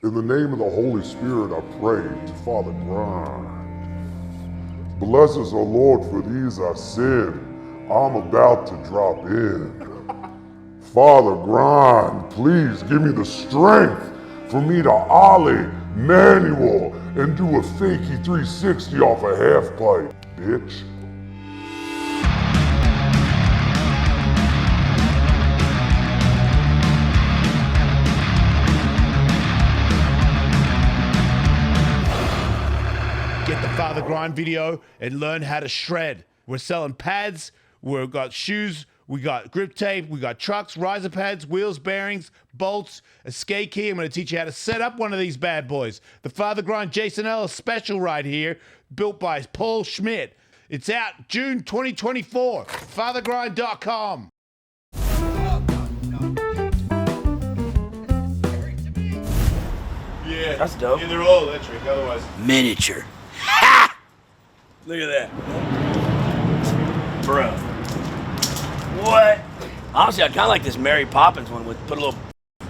In the name of the Holy Spirit, I pray to Father Grind. Bless us, O Lord, for these I sin. I'm about to drop in. Father Grind, please give me the strength for me to ollie manual and do a fakey 360 off a half pipe, bitch. Get the Father Grind video and learn how to shred. We're selling pads, we've got shoes, we got grip tape, we got trucks, riser pads, wheels, bearings, bolts, a skate key. I'm going to teach you how to set up one of these bad boys. The Father Grind Jason Ellis special right here, built by Paul Schmidt. It's out June 2024. Fathergrind.com. Yeah, that's dope. Yeah, they're all electric, otherwise. Miniature. Ha! Look at that. Bro. What? Honestly, I kind of like this Mary Poppins one with put a little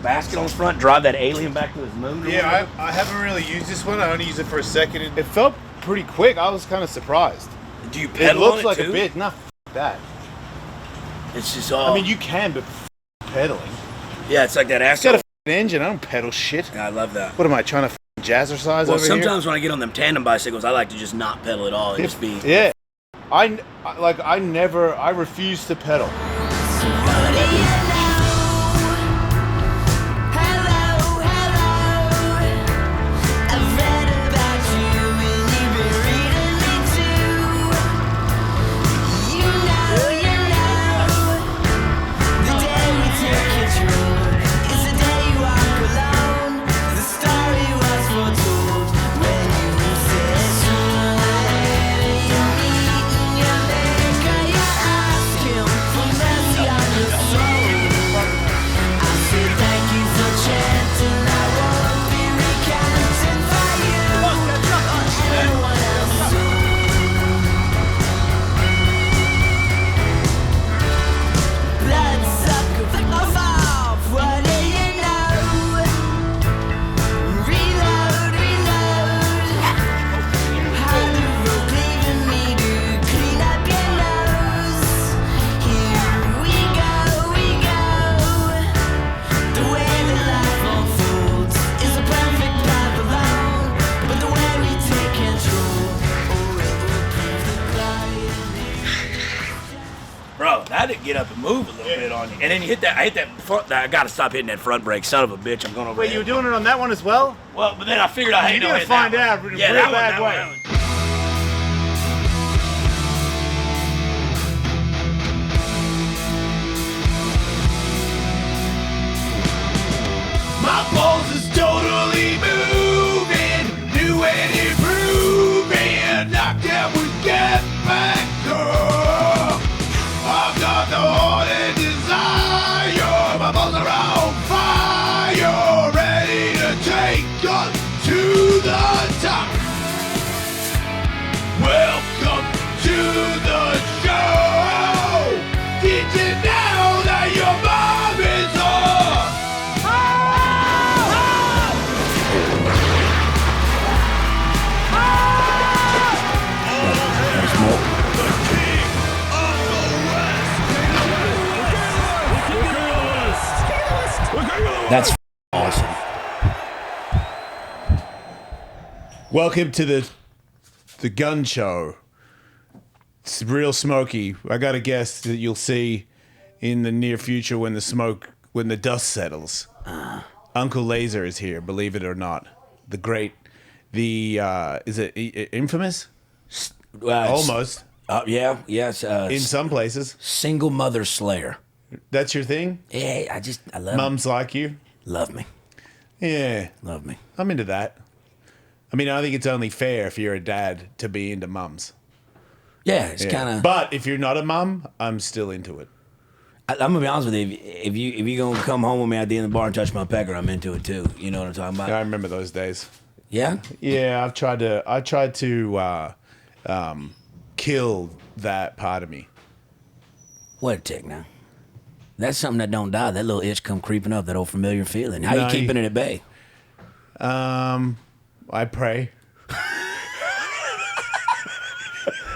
basket on the front, drive that alien back to his moon. Yeah, I haven't really used this one. I only used it for a second. It felt pretty quick. I was kind of surprised. Do you pedal It looks on like too? a bit. Nah, that. It's just all. I mean, you can, but pedaling. Yeah, it's like that ass. It's got a engine. I don't pedal shit. Yeah, I love that. What am I trying to jazzercise Well, over sometimes when I get on them tandem bicycles, I like to just not pedal at all and just be. Yeah. I refuse to pedal. To get up and move a little bit on you, and then you hit that. I hit that front. I gotta stop hitting that front brake, son of a bitch. I'm going over. Wait, you were doing it on that one as well? Well, but then I figured I hate. You're gonna find out in a real bad way. My balls is totally moving, new and improving. Knocked out with get back girl. I've got the heart and desire. My balls are on fire, ready to take us to the top. Welcome to the show. Did you know that your mom is on? That's awesome. Welcome to the gun show. It's real smoky. I got a guess that you'll see in the near future when the dust settles. Uncle Lazer is here, believe it or not. Is it infamous? Almost. Yes. In some places. Single mother slayer. That's your thing? Yeah, I love Mums like you? Love me. Yeah. Love me. I'm into that. I mean, I think it's only fair if you're a dad to be into mums. Yeah, it's kind of. But if you're not a mum, I'm still into it. I'm gonna be honest with you. If you gonna come home with me at the end of the bar and touch my pecker, I'm into it too. You know what I'm talking about? Yeah, I remember those days. Yeah. Yeah, I tried to kill that part of me. Wait a tick now. That's something that don't die. That little itch come creeping up. That old familiar feeling. How No, you keeping it at bay? I pray.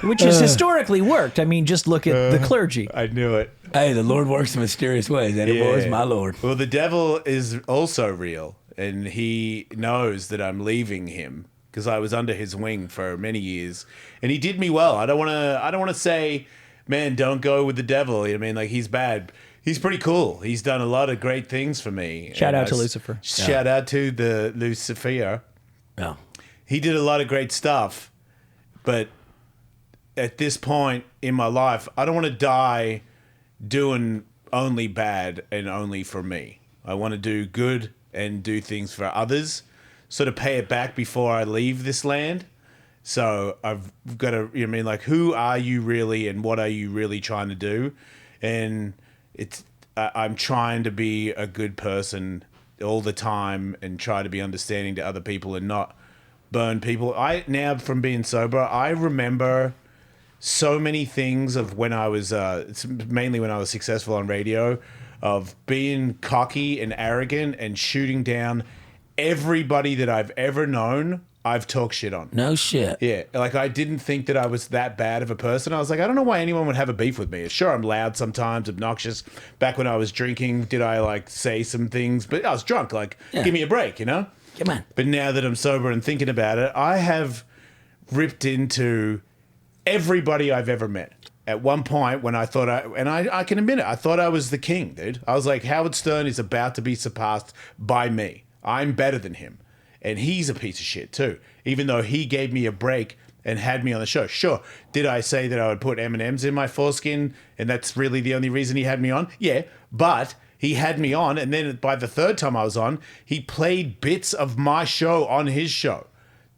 Which has historically worked. I mean, just look at the clergy. I knew it. Hey, the Lord works in mysterious ways. And it was my Lord. Well, the devil is also real, and he knows that I'm leaving him because I was under his wing for many years, and he did me well. I don't want to say, man, don't go with the devil. I mean, like, he's bad. He's pretty cool. He's done a lot of great things for me. Shout out to Lucifer. Shout out to the Lucifer. Yeah. He did a lot of great stuff, but at this point in my life, I don't want to die doing only bad and only for me. I want to do good and do things for others, sort of pay it back before I leave this land. So I've got to, you know what I mean, like, who are you really and what are you really trying to do? And I'm trying to be a good person all the time and try to be understanding to other people and not burn people. Now from being sober, I remember so many things of when I was, mainly when I was successful on radio, of being cocky and arrogant and shooting down everybody that I've ever known. I've talked shit on. No shit. Yeah, like, I didn't think that I was that bad of a person. I was like, I don't know why anyone would have a beef with me. Sure, I'm loud sometimes, obnoxious. Back when I was drinking, did I, like, say some things? But I was drunk. Like, give me a break, you know? Come on. But now that I'm sober and thinking about it, I have ripped into everybody I've ever met. At one point when I thought I can admit it, I thought I was the king, dude. I was like, Howard Stern is about to be surpassed by me. I'm better than him. And he's a piece of shit too, even though he gave me a break and had me on the show. Sure, did I say that I would put M&Ms in my foreskin and that's really the only reason he had me on? Yeah, but he had me on, and then by the third time I was on, he played bits of my show on his show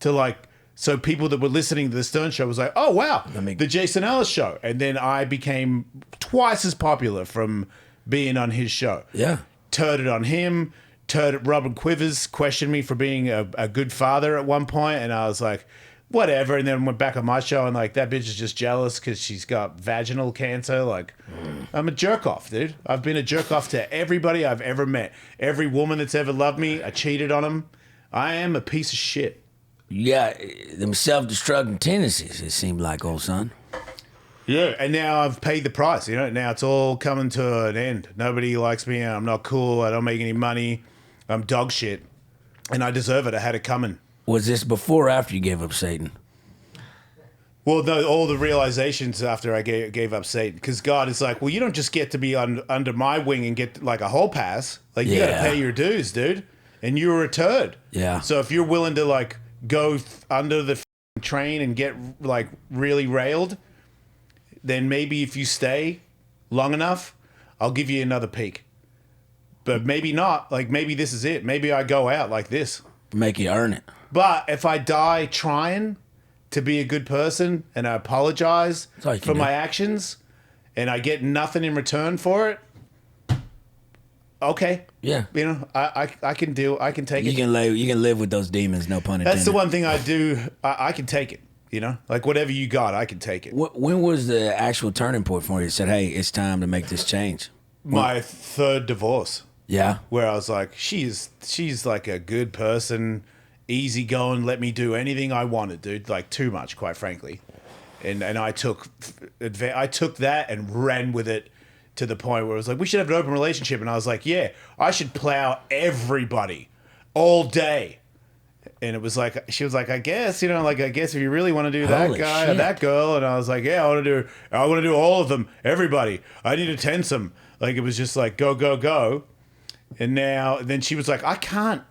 to, like, so people that were listening to the Stern Show was like, oh, wow, the Jason Ellis Show. And then I became twice as popular from being on his show. Yeah. Turded on him. Robin Quivers questioned me for being a good father at one point, and I was like, whatever. And then went back on my show and, like, that bitch is just jealous because she's got vaginal cancer. Like, I'm a jerk off, dude. I've been a jerk off to everybody I've ever met. Every woman that's ever loved me, I cheated on them. I am a piece of shit. You got them self-destructing tendencies, it seemed like, old son. Yeah, and now I've paid the price. You know, now it's all coming to an end. Nobody likes me. I'm not cool. I don't make any money. I'm dog shit. And I deserve it. I had it coming. Was this before or after you gave up Satan? Well, no, all the realizations after I gave up Satan. Because God is like, well, you don't just get to be under my wing and get, like, a whole pass. Like, you got to pay your dues, dude. And you were a turd. Yeah. So if you're willing to, like, go under the train and get, like, really railed, then maybe if you stay long enough, I'll give you another peek. But maybe not. Like, maybe this is it. Maybe I go out like this. Make you earn it. But if I die trying to be a good person and I apologize for my actions and I get nothing in return for it, okay. Yeah. You know, I can take it. You can live with those demons, no pun intended. That's the one thing I do. I can take it. You know, like, whatever you got, I can take it. When was the actual turning point for you? You said, hey, it's time to make this change. My third divorce. Yeah. Where I was like, she's like a good person, easygoing, let me do anything I wanted, dude. Like, too much, quite frankly. And I took that and ran with it to the point where it was like, we should have an open relationship. And I was like, yeah, I should plow everybody all day. And it was like, she was like, I guess, you know, like, I guess if you really want to do that guy or that girl. And I was like, yeah, I want to do all of them, everybody. I need to tense them. Like, it was just like, go, go, go. And then she was like, I can't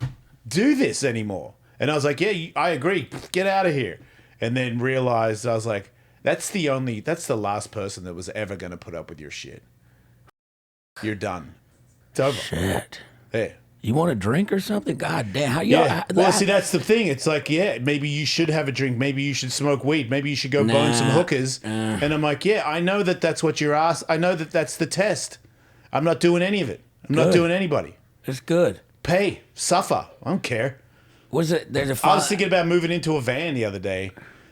do this anymore. And I was like, yeah, I agree. Get out of here. And then realized, I was like, that's the last person that was ever going to put up with your shit. You're done. It's over. Shit. Yeah. You want a drink or something? God damn. Well, see, that's the thing. It's like, yeah, maybe you should have a drink. Maybe you should smoke weed. Maybe you should go bone some hookers. And I'm like, yeah, I know that's what you're asked. I know that's the test. I'm not doing any of it. I'm not doing anybody. It's good. Pay. Suffer. I don't care. Was it? I was thinking about moving into a van the other day.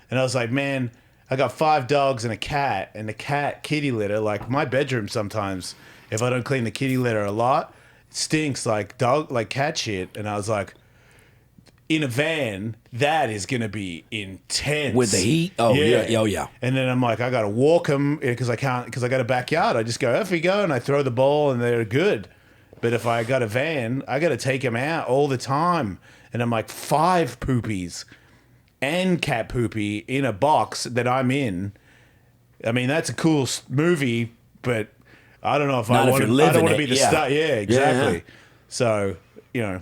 And I was like, man, I got 5 dogs and a cat. And the cat kitty litter, like, my bedroom sometimes, if I don't clean the kitty litter a lot, stinks like cat shit. And I was like, in a van, that is going to be intense. With the heat? Oh, yeah. Oh, yeah. And then I'm like, I got to walk them because I got a backyard. I just go, off you go, and I throw the ball, and they're good. But if I got a van, I got to take them out all the time. And I'm like, 5 poopies and cat poopy in a box that I'm in. I mean, that's a cool movie, but I don't know if I don't want to be the star. Yeah, exactly. Yeah. So,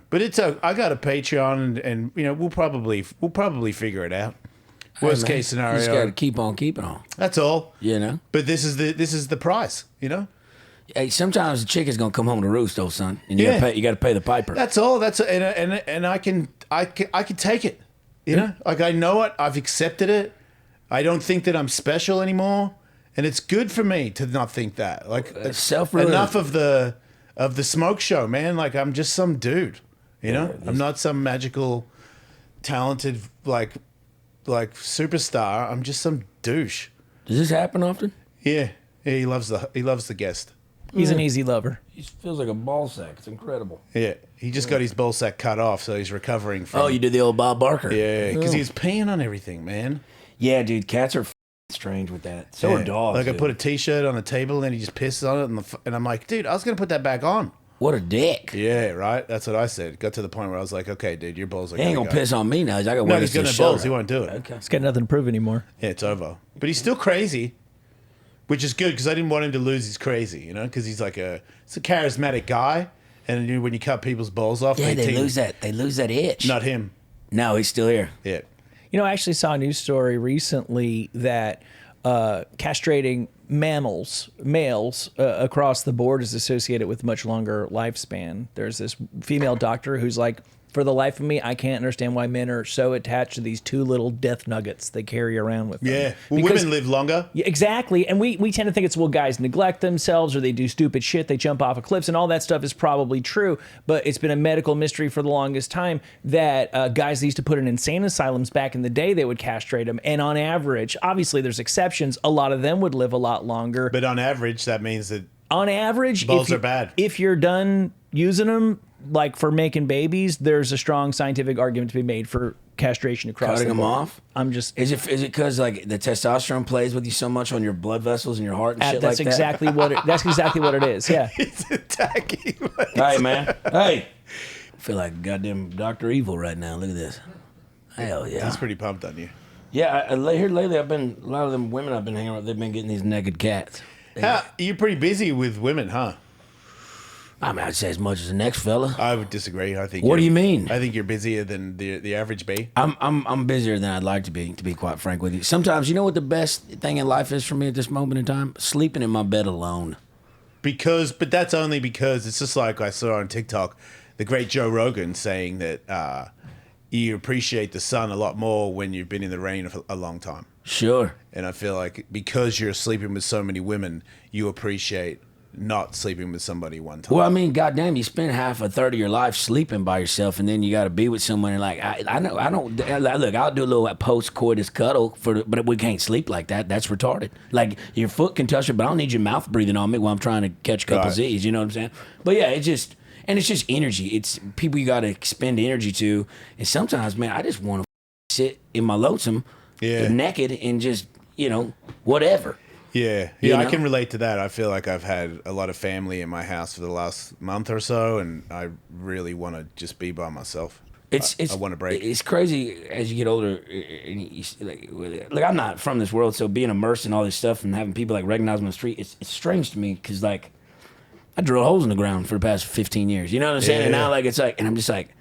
but it's I got a Patreon, and we'll probably figure it out. Worst case scenario, you just got to keep on keeping on. That's all. But this is the price. Hey, sometimes the chicken's gonna come home to roost, old son, and you got to pay the piper. That's all. And I can take it. Like I know it. I've accepted it. I don't think that I'm special anymore, and it's good for me to not think that. Like enough of the smoke show, man. Like I'm just some dude. I'm not some magical, talented like superstar. I'm just some douche. Does this happen often? Yeah. He loves the guest. He's an easy lover. He feels like a ball sack. It's incredible. Yeah, he just got his ball sack cut off, so he's recovering from. Oh, you did the old Bob Barker. Yeah, because he was peeing on everything, man. Yeah, dude, cats are strange with that. So are dogs. Like I put a T-shirt on the table, and then he just pisses on it, and I'm like, dude, I was gonna put that back on. What a dick. Yeah, right. That's what I said. Got to the point where I was like, okay, dude, your balls are. He ain't gonna piss on me now. I got no, he's gonna balls. He won't do it. Okay. He's got nothing to prove anymore. Yeah, it's over. But he's still crazy. Which is good because I didn't want him to lose his crazy, because he's like a charismatic guy, and when you cut people's balls off, they lose that itch. Not him. No, he's still here. Yeah. I actually saw a news story recently that castrating males across the board is associated with much longer lifespan. There's this female doctor who's like, for the life of me, I can't understand why men are so attached to these 2 little death nuggets they carry around with them. Yeah, well, women live longer. Yeah, exactly, and we tend to think it's, guys neglect themselves or they do stupid shit, they jump off of cliffs, and all that stuff is probably true, but it's been a medical mystery for the longest time that guys used to put in insane asylums back in the day, they would castrate them, and on average, obviously there's exceptions, a lot of them would live a lot longer. But on average, that means that on average, balls are bad. If you're done using them, like for making babies, there's a strong scientific argument to be made for castration across cutting the board. them off. Is it because like the testosterone plays with you so much on your blood vessels and your heart and shit like that? That's exactly what it is. Yeah. He's attacking. Hey man. Hey. I feel like goddamn Dr. Evil right now. Look at this. Hell yeah. He's pretty pumped on you. Yeah. Here lately, a lot of them women I've been hanging with, they've been getting these naked cats. You're pretty busy with women, huh? I mean, I'd say as much as the next fella. I would disagree. I think. What do you mean? I think you're busier than the average bee. I'm busier than I'd like to be quite frank with you. Sometimes, you know what the best thing in life is for me at this moment in time? Sleeping in my bed alone. But that's only because it's just like I saw on TikTok, the great Joe Rogan saying that you appreciate the sun a lot more when you've been in the rain for a long time. Sure. And I feel like because you're sleeping with so many women, you appreciate not sleeping with somebody one time. Well, I mean, goddamn, you spend half a third of your life sleeping by yourself, and then you got to be with someone. And like, I don't look. I'll do a little post-coitus cuddle but we can't sleep like that. That's retarded. Like your foot can touch it, but I don't need your mouth breathing on me while I'm trying to catch a couple Z's. You know what I'm saying? But yeah, it's just energy. It's people you got to expend energy to, and sometimes, man, I just want to sit in my lonesome, naked, and just whatever. Yeah, I can relate to that. I feel like I've had a lot of family in my house for the last month or so, and I really want to just be by myself. I want to break. It's crazy as you get older. Like I'm not from this world, so being immersed in all this stuff and having people like recognize me on the street, it's strange to me because like I drilled holes in the ground for the past 15 years. You know what I'm saying? And now like it's like, and I'm just like,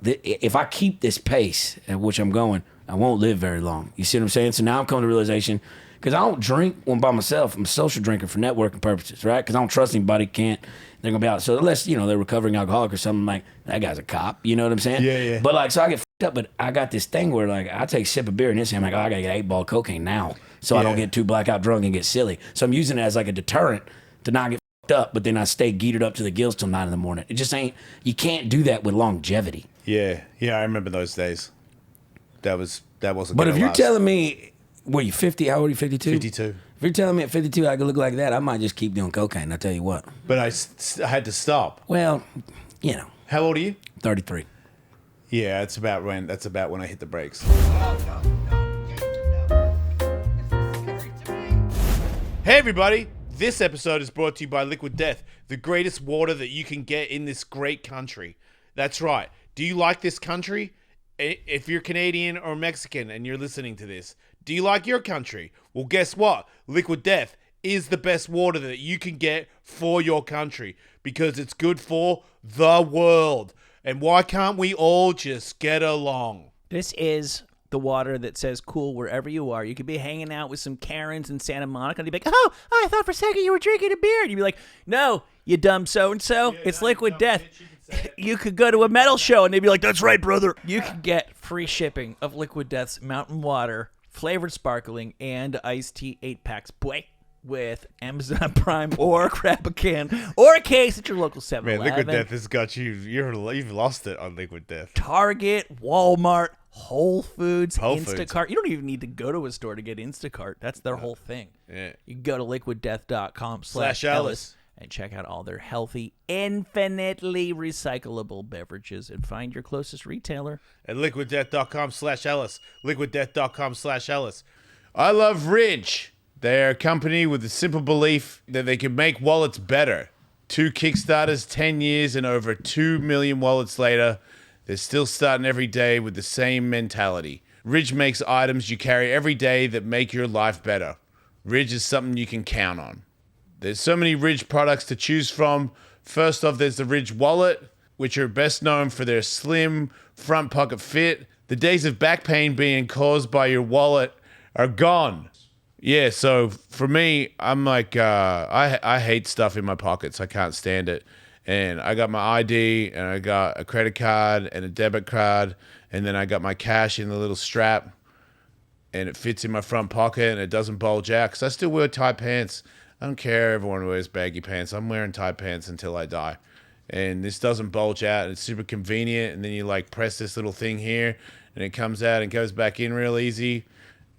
if I keep this pace at which I'm going, I won't live very long. You see what I'm saying? So now I'm coming to the realization. Because I don't drink when by myself. I'm a social drinker for networking purposes, right? Because I don't trust anybody. They're going to be out. So unless, they're recovering alcoholic or something, like, that guy's a cop. You know what I'm saying? Yeah. But, like, so I get f***ed up. But I got this thing where, like, I take a sip of beer and I'm like, I got to get 8-ball cocaine now. So I don't get too blackout drunk and get silly. So I'm using it as, like, a deterrent to not get f***ed up. But then I stay geared up to the gills till 9 in the morning. It just ain't, you can't do that with longevity. Yeah, I remember those days. That wasn't. But if you're telling me, what, you 50? How old are you, 52? 52. If you're telling me at 52 I could look like that, I might just keep doing cocaine, I'll tell you what. But I had to stop. Well, How old are you? 33. Yeah, that's about when I hit the brakes. Hey everybody! This episode is brought to you by Liquid Death, the greatest water that you can get in this great country. That's right. Do you like this country? If you're Canadian or Mexican and you're listening to this, do you like your country? Well, guess what? Liquid Death is the best water that you can get for your country because it's good for the world. And why can't we all just get along? This is the water that says cool wherever you are. You could be hanging out with some Karens in Santa Monica and they'd be like, oh, I thought for a second you were drinking a beer. And you'd be like, no, you dumb so-and-so. It's Liquid Death. You could go to a metal show and they'd be like, that's right, brother. You could get free shipping of Liquid Death's mountain water, flavored sparkling, and iced tea 8-packs, boy, with Amazon Prime or grab a can or a case at your local 7-Eleven. Man, Liquid Death has got you. You've lost it on Liquid Death. Target, Walmart, Whole Foods, Whole Instacart. Foods. You don't even need to go to a store to get Instacart. That's their whole thing. Yeah. You can go to liquiddeath.com/Ellis and check out all their healthy, infinitely recyclable beverages and find your closest retailer. At liquiddeath.com/Ellis. Liquiddeath.com/Ellis. I love Ridge. They're a company with a simple belief that they can make wallets better. 2 Kickstarters, 10 years, and over 2 million wallets later, they're still starting every day with the same mentality. Ridge makes items you carry every day that make your life better. Ridge is something you can count on. There's so many Ridge products to choose from. First off, there's the Ridge wallet, which are best known for their slim front pocket fit. The days of back pain being caused by your wallet are gone. Yeah, so for me, I'm like, I hate stuff in my pockets. I can't stand it. And I got my ID, and I got a credit card and a debit card, and then I got my cash in the little strap, and it fits in my front pocket, and it doesn't bulge out, because I still wear tight pants. I don't care everyone wears baggy pants. I'm wearing tight pants until I die. And this doesn't bulge out, and it's super convenient, and then you, like, press this little thing here, and it comes out and goes back in real easy.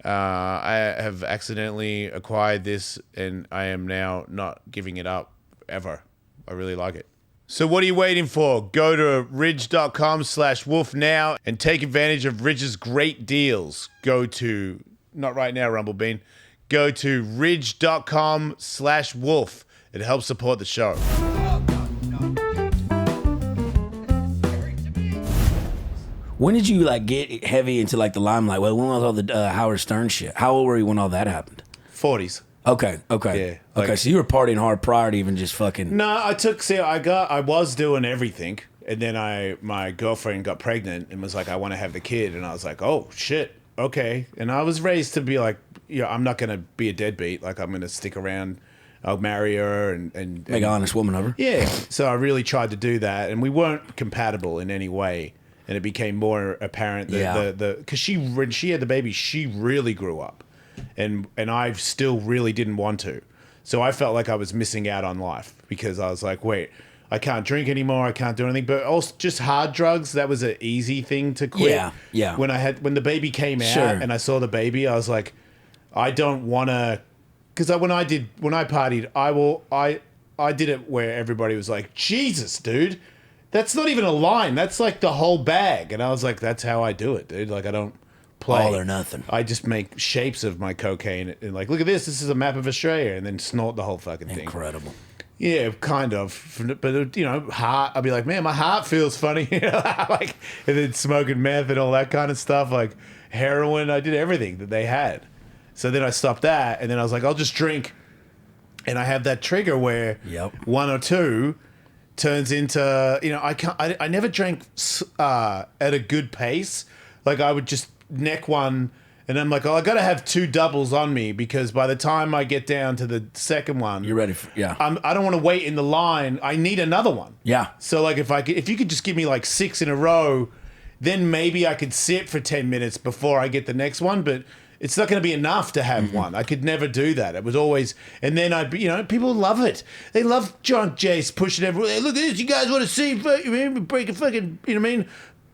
I have accidentally acquired this, and I am now not giving it up, ever. I really like it. So what are you waiting for? Go to ridge.com/wolf now and take advantage of Ridge's great deals. Go to, not right now, Rumblebean. Go to ridge.com/wolf. It helps support the show. When did you like get heavy into like the limelight? Well, when was all the Howard Stern shit? How old were you when all that happened? 40s. Okay. Yeah, Okay, like- so you were partying hard prior to even just fucking... No, I was doing everything. And then my girlfriend got pregnant and was like, I want to have the kid. And I was like, oh, shit. Okay. And I was raised to be like, I'm not going to be a deadbeat. Like, I'm going to stick around. I'll marry her and Make an honest woman of her. Yeah. So I really tried to do that. And we weren't compatible in any way. And it became more apparent that because when she had the baby, she really grew up. And I still really didn't want to. So I felt like I was missing out on life because I was like, wait, I can't drink anymore. I can't do anything. But also just hard drugs, that was an easy thing to quit. Yeah. When the baby came out Sure. and I saw the baby, I was like, I don't want to, because when I partied, I did it where everybody was like, Jesus, dude, that's not even a line. That's like the whole bag. And I was like, that's how I do it, dude. Like I don't play. All or nothing. I just make shapes of my cocaine and like, look at this. This is a map of Australia, and then snort the whole fucking thing. Incredible. Yeah, kind of. But heart. I'd be like, man, my heart feels funny. Like, and then smoking meth and all that kind of stuff, like heroin. I did everything that they had. So then I stopped that, and then I was like, I'll just drink. And I have that trigger where one or two turns into, I never drank at a good pace. Like I would just neck one, and I'm like, oh, I got to have 2 doubles on me because by the time I get down to the second one, You're ready for, I don't want to wait in the line. I need another one. Yeah. So like if you could just give me like 6 in a row, then maybe I could sit for 10 minutes before I get the next one, but it's not going to be enough to have one. I could never do that. It was always, and then I'd be, people love it. They love John Jace pushing everyone. Hey, look at this. You guys want to see, break a fucking,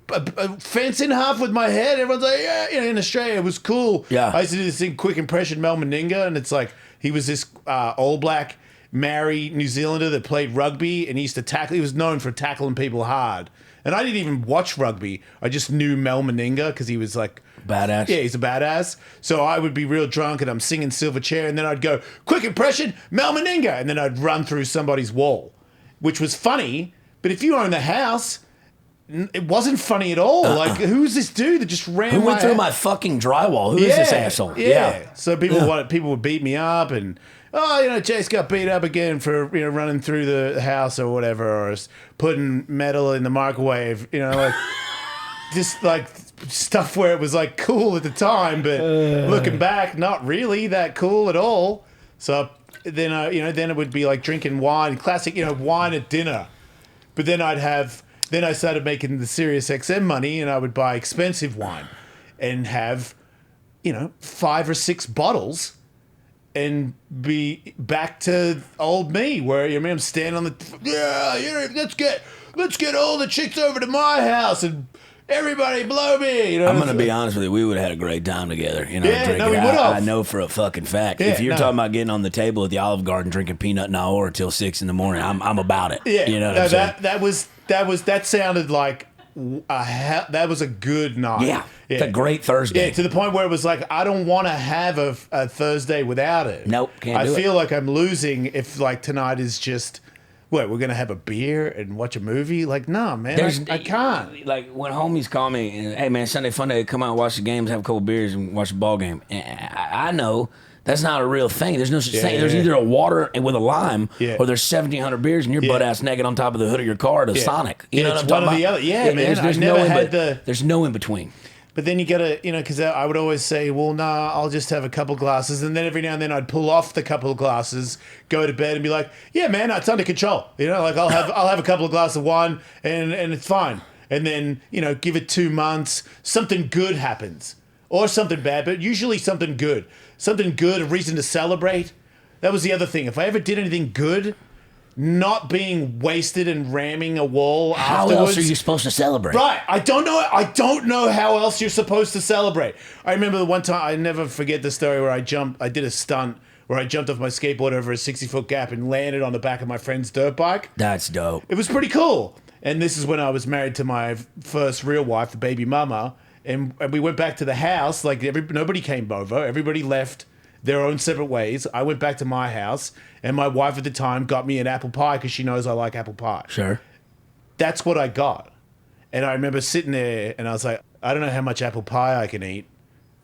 a fence in half with my head? Everyone's like, yeah. In Australia, it was cool. Yeah. I used to do this thing, Quick Impression Mel Meninga, and it's like, he was this all black Maori New Zealander that played rugby, and he used to tackle. He was known for tackling people hard. And I didn't even watch rugby. I just knew Mel Meninga because he was like... Badass. Yeah, he's a badass. So I would be real drunk and I'm singing Silverchair and then I'd go, quick impression, Mel Meninga. And then I'd run through somebody's wall, which was funny. But if you own the house, it wasn't funny at all. Like, who's this dude that just ran Who went through my fucking drywall? Who is this asshole? Yeah. So people would beat me up and, Chase got beat up again for, running through the house or whatever, or putting metal in the microwave, like, just like stuff where it was like cool at the time, but looking back, not really that cool at all. So then, then it would be like drinking wine, classic, wine at dinner. But then then I started making the Sirius XM money and I would buy expensive wine and have, 5 or 6 bottles and be back to old me where, I'm standing on the, let's get all the chicks over to my house and everybody blow me. I'm gonna be honest with you. We would have had a great time together. we would have. I know for a fucking fact. Yeah, if you're talking about getting on the table at the Olive Garden drinking peanut and Nahor till 6 a.m, I'm about it. Yeah, you know what I'm saying? That sounded like that was a good night. Yeah, it's a great Thursday. Yeah, to the point where it was like I don't want to have a Thursday without it. Nope, can't do it. I feel like I'm losing if like tonight is just. What, we're going to have a beer and watch a movie? Like, nah, man, I can't. Like, when homies call me, and, hey, man, Sunday fun day, come out, watch the games, have a couple beers, and watch a ball game. And I know that's not a real thing. There's no such thing. There's either a water with a lime, or there's 1,700 beers, and you're butt-ass naked on top of the hood of your car at a Sonic. You know what I'm talking about? The other. Yeah, man, there's no in between. But then you gotta, because I would always say, well, nah, I'll just have a couple glasses. And then every now and then I'd pull off the couple of glasses, go to bed and be like, yeah, man, it's under control. Like I'll have a couple of glasses of wine and it's fine. And then, give it 2 months, something good happens or something bad, but usually something good, a reason to celebrate. That was the other thing. If I ever did anything good, not being wasted and ramming a wall afterwards. How else are you supposed to celebrate? Right. I don't know how else you're supposed to celebrate. I remember the one time, I never forget the story where I did a stunt where I jumped off my skateboard over a 60-foot gap and landed on the back of my friend's dirt bike. That's dope. It was pretty cool. And this is when I was married to my first real wife, the baby mama. And we went back to the house. Like nobody came over. Everybody left their own separate ways. I went back to my house, and my wife at the time got me an apple pie because she knows I like apple pie. Sure. That's what I got. And I remember sitting there, and I was like, I don't know how much apple pie I can eat,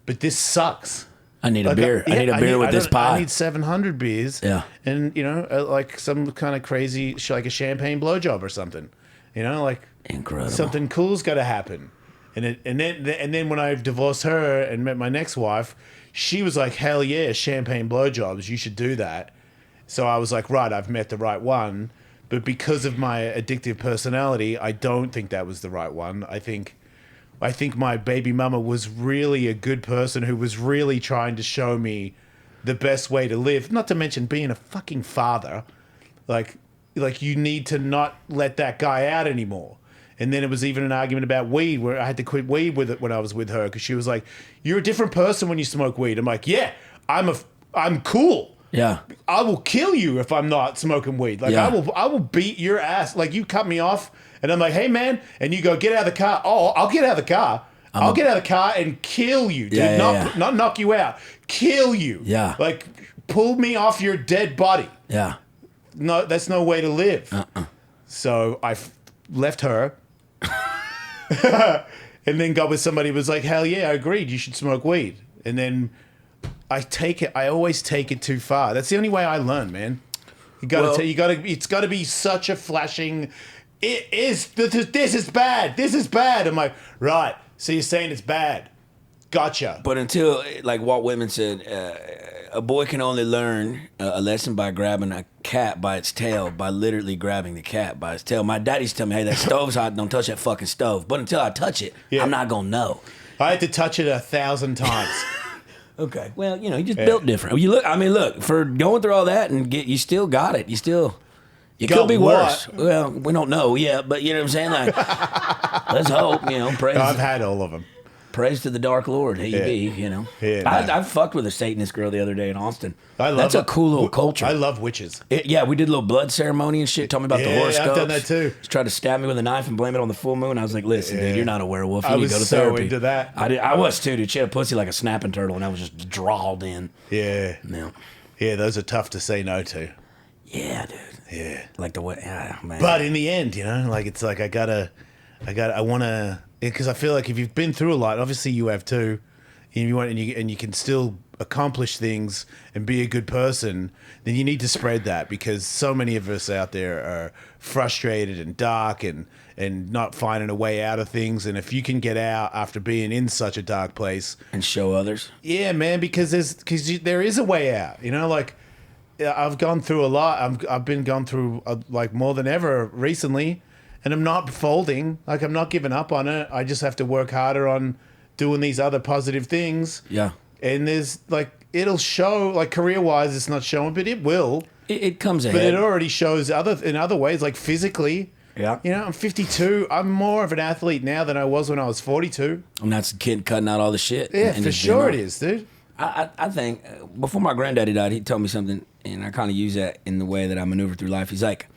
but this sucks. I need a beer. I need a beer with this pie. I need 700 beers. Yeah. And, like some kind of crazy, like a champagne blowjob or something. Like incredible. Something cool's got to happen. And then when I divorced her and met my next wife, she was like, hell yeah, champagne blowjobs, you should do that. So I was like, right, I've met the right one. But because of my addictive personality, I don't think that was the right one. I think my baby mama was really a good person who was really trying to show me the best way to live. Not to mention being a fucking father. Like you need to not let that guy out anymore. And then it was even an argument about weed where I had to quit weed with it when I was with her because she was like, "You're a different person when you smoke weed." I'm like, "Yeah, I'm cool. Yeah, I will kill you if I'm not smoking weed. Like I will beat your ass. Like you cut me off, and I'm like, hey man, and you go get out of the car. Oh, I'll get out of the car. I'll get out of the car and kill you, dude. Not knock you out, kill you. Yeah, like pull me off your dead body. Yeah, no, that's no way to live. So I left her. And then got with somebody who was like, hell yeah, I agreed, you should smoke weed. And then I always take it too far. That's the only way I learn, man. It's gotta be such a flashing, this is bad. I'm like, right, so you're saying it's bad. Gotcha. But until, like Walt Whitman said, a boy can only learn a lesson by grabbing a cat by its tail, by literally grabbing the cat by its tail. My daddy's telling me, hey, that stove's hot, don't touch that fucking stove. But until I touch it, I'm not going to know. I had to touch it 1,000 times. Okay. Well, you just built different. Look, for going through all that and you still got it. You could be worse. Well, we don't know yet, but you know what I'm saying? Like, let's hope, praise. I've had all of them. Praise to the Dark Lord. Hey, you know. Yeah, I fucked with a Satanist girl the other day in Austin. That's a cool little culture. I love witches. Yeah, we did a little blood ceremony and shit. Told me about the horoscopes. I've done that too. She tried to stab me with a knife and blame it on the full moon. I was like, listen, dude, you're not a werewolf. You I need was to go to so therapy. into that. I was too, dude. She had a pussy like a snapping turtle, and I was just drawled in. Yeah. Yeah. Yeah, those are tough to say no to. Yeah, dude. Yeah. Like the way, man. But in the end, you know, like it's like I want to, because I feel like if you've been through a lot, obviously you have too, and you can still accomplish things and be a good person, then you need to spread that, because so many of us out there are frustrated and dark and not finding a way out of things. And if you can get out after being in such a dark place and show others. Yeah, man, because there is a way out, you know, like I've gone through a lot. I've been gone through like more than ever recently, and I'm not folding. Like I'm not giving up on it. I just have to work harder on doing these other positive things. Yeah. And there's like, it'll show, like career wise, it's not showing, but it will. It comes ahead. But it already shows in other ways, like physically. Yeah. You know, I'm 52. I'm more of an athlete now than I was when I was 42. And that's the kid cutting out all the shit. Yeah, and for just being sure on. it is, dude. I think before my granddaddy died, he told me something, and I kind of use that in the way that I maneuver through life. He's like,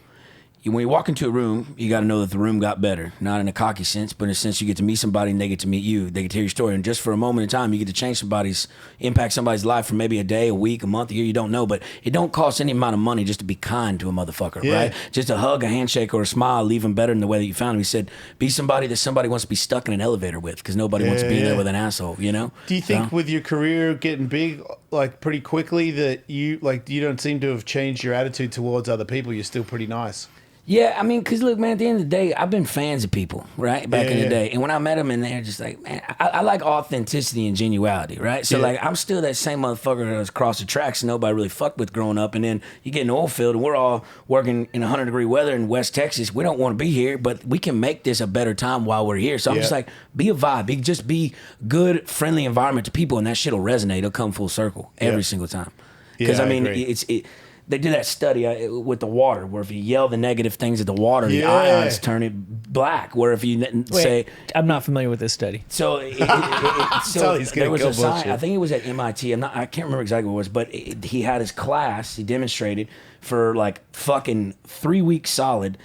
when you walk into a room, you got to know that the room got better. Not in a cocky sense, but in a sense you get to meet somebody and they get to meet you. They get to hear your story. And just for a moment in time, you get to impact somebody's life for maybe a day, a week, a month, a year, you don't know. But it don't cost any amount of money just to be kind to a motherfucker, right? Just a hug, a handshake, or a smile, leave them better than the way that you found him. He said, be somebody that somebody wants to be stuck in an elevator with, because nobody wants to be there with an asshole, you know? Do you think with your career getting big, like pretty quickly, that you don't seem to have changed your attitude towards other people? You're still pretty nice. Yeah, I mean, because look, man, at the end of the day, I've been fans of people, right? Back in the day. And when I met them and they're just like, man, I like authenticity and genuality, right? So, like, I'm still that same motherfucker that was across the tracks and nobody really fucked with growing up. And then you get in Oilfield and we're all working in 100-degree weather in West Texas. We don't want to be here, but we can make this a better time while we're here. So I'm just like, be a vibe. Just be good, friendly environment to people, and that shit will resonate. It'll come full circle every single time. Because, I mean, they did that study with the water, where if you yell the negative things at the water, the ions turn it black. Where if you say, I'm not familiar with this study. So, there was a sign. I think it was at MIT. I can't remember exactly what it was, but he had his class. He demonstrated for like fucking 3 weeks solid.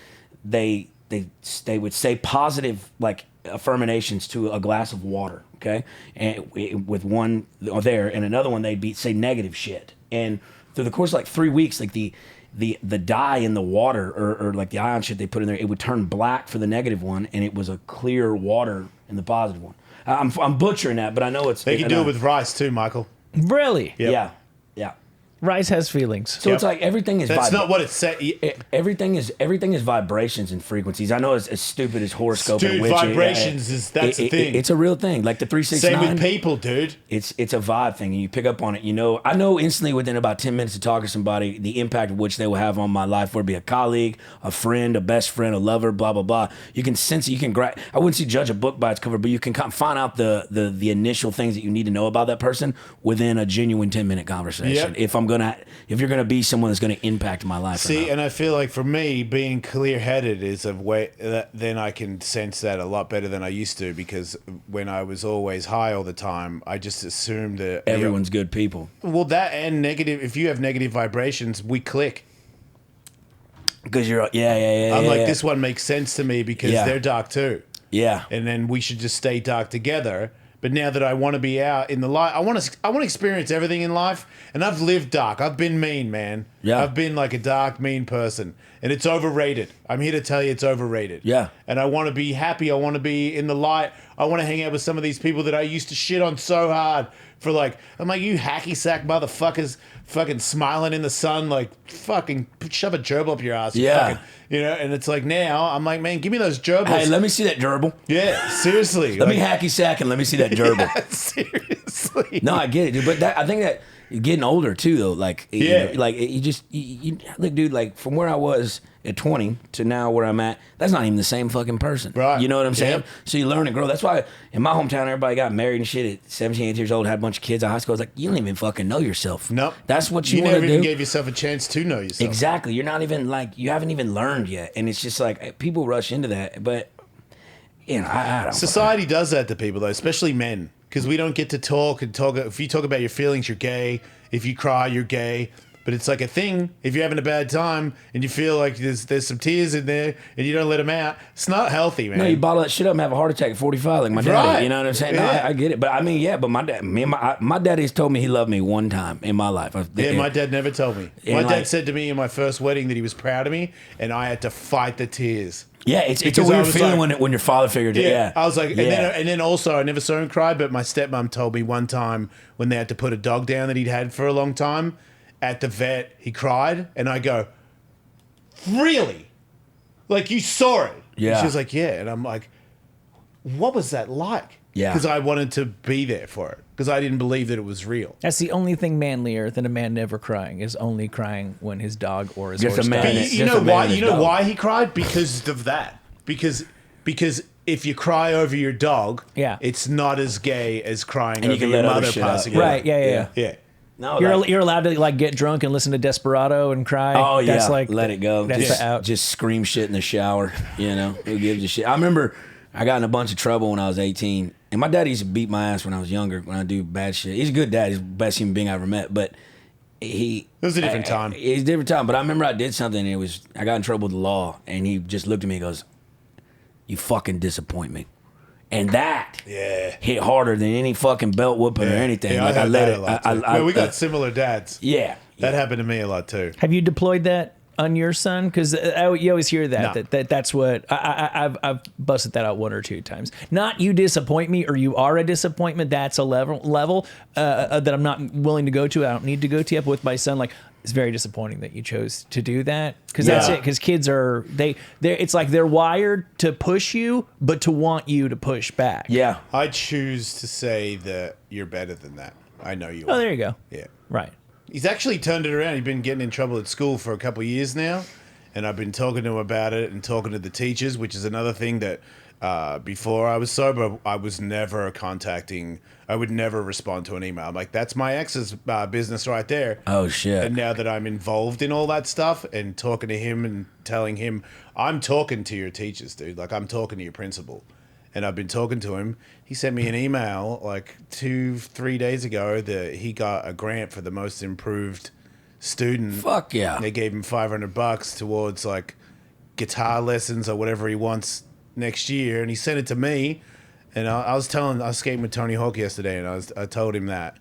They would say positive like affirmations to a glass of water. Okay, and with one there and another one they'd say negative shit. And through the course of like 3 weeks, like the dye in the water or like the ion shit they put in there, it would turn black for the negative one, and it was a clear water in the positive one. I'm butchering that, but I know it's. They can do it with rice too, Michael. Really? Yep. Yeah. Rice has feelings. So it's like everything is. That's not what it said. Everything is vibrations and frequencies. I know it's as stupid as horoscope Dude, and witching. vibrations that's the thing. It's a real thing. Like the 369. Same with people, dude. It's a vibe thing, and you pick up on it. You know, I know instantly within about 10 minutes of talking to somebody the impact of which they will have on my life, whether it be a colleague, a friend, a best friend, a lover, blah blah blah. You can sense it. You can I wouldn't say judge a book by its cover, but you can find out the initial things that you need to know about that person within a genuine 10-minute conversation. Yep. If you're gonna be someone that's gonna impact my life. See, and I feel like for me, being clear-headed is a way that then I can sense that a lot better than I used to, because when I was always high all the time, I just assumed that everyone's good people. Well, that and negative. If you have negative vibrations, we click. Because you're I'm like, this one makes sense to me because they're dark too. Yeah, and then we should just stay dark together. But now that I want to be out in the light, I want to experience everything in life. And I've lived dark. I've been mean, man. Yeah. I've been like a dark, mean person. And it's overrated. I'm here to tell you it's overrated. Yeah. And I want to be happy. I want to be in the light. I want to hang out with some of these people that I used to shit on so hard for, like, I'm like, you hacky sack motherfuckers fucking smiling in the sun, like, fucking shove a gerbil up your ass. Yeah. Fucking, you know, and it's like now, I'm like, man, give me those gerbils. Hey, let me see that gerbil. Yeah, seriously. Let me hacky sack and let me see that gerbil. Yeah, seriously. No, I get it, dude. But I think that getting older too, though. Like, you know, like you look, dude. Like from where I was at 20 to now where I'm at, that's not even the same fucking person. Right. You know what I'm saying? Yep. So you learn and grow. That's why in my hometown, everybody got married and shit at 17, 18 years old, had a bunch of kids out of high school. I was like, you don't even fucking know yourself. Nope. That's what you want to never do. even gave yourself a chance to know yourself. Exactly. You're not even like, you haven't even learned yet. And it's just like people rush into that. But you know, I don't. Society does that to people, though, especially men, because we don't get to talk and talk. If you talk about your feelings, you're gay. If you cry, you're gay. But it's like a thing. If you're having a bad time and you feel like there's some tears in there and you don't let them out, it's not healthy, man. No, you bottle that shit up and have a heart attack at 45, like my daddy. Right. You know what I'm saying? Yeah. No, I get it. But I mean, yeah. But my daddy's told me he loved me one time in my life. My dad never told me. My dad said to me in my first wedding that he was proud of me, and I had to fight the tears. Yeah, it's a Because I weird was feeling like- when your father figured it. Yeah, I was like, yeah. and then also I never saw him cry, but my stepmom told me one time when they had to put a dog down that he'd had for a long time, at the vet, he cried, and I go, really? Like, you saw it? Yeah. And she was like, yeah. And I'm like, what was that like? Yeah. Because I wanted to be there for it, because I didn't believe that it was real. That's the only thing manlier than a man never crying, is only crying when his dog or his Just horse a man. dies. But It's you just know a man why? and his You know dog. why he cried? Because of that. Because if you cry over your dog, Yeah. it's not as gay as crying And you over can your let other mother shit out. passing Yeah. away. Right, yeah. Yeah. No, You're allowed to like get drunk and listen to Desperado and cry. Oh yeah, That's like, let it go. That's Just, the out. just scream shit in the shower. You know, who gives a shit? I remember I got in a bunch of trouble when I was 18, and my dad used to beat my ass when I was younger when I do bad shit. He's a good dad. He's the best human being I ever met. But it was a different time. It's a different time. But I remember I did something, and I got in trouble with the law, and he just looked at me and goes, "You fucking disappoint me." And that hit harder than any fucking belt whooping or anything. Yeah, Like I I heard let that it. a lot, too. We got similar dads. Yeah. That happened to me a lot too. Have you deployed that on your son? Because you always hear that, No. that's what I've busted that out one or two times. Not you disappoint me or you are a disappointment. That's a level that I'm not willing to go to. I don't need to go to. But with my son, like, it's very disappointing that you chose to do that, because that's Yeah. it. Because kids are it's like they're wired to push you, but to want you to push back. Yeah. I choose to say that you're better than that. I know you Oh, are. there you go. Yeah. Right. He's actually turned it around. He's been getting in trouble at school for a couple of years now, and I've been talking to him about it and talking to the teachers, which is another thing that before I was sober, I was never contacting. I would never respond to an email. I'm like, that's my ex's business right there. Oh shit. And now that I'm involved in all that stuff and talking to him and telling him, I'm talking to your teachers, dude. Like, I'm talking to your principal. And I've been talking to him. He sent me an email like 2-3 days ago that he got a grant for the most improved student. Fuck yeah. They gave him $500 towards like guitar lessons or whatever he wants next year. And he sent it to me. And I was skating with Tony Hawk yesterday, and I told him that,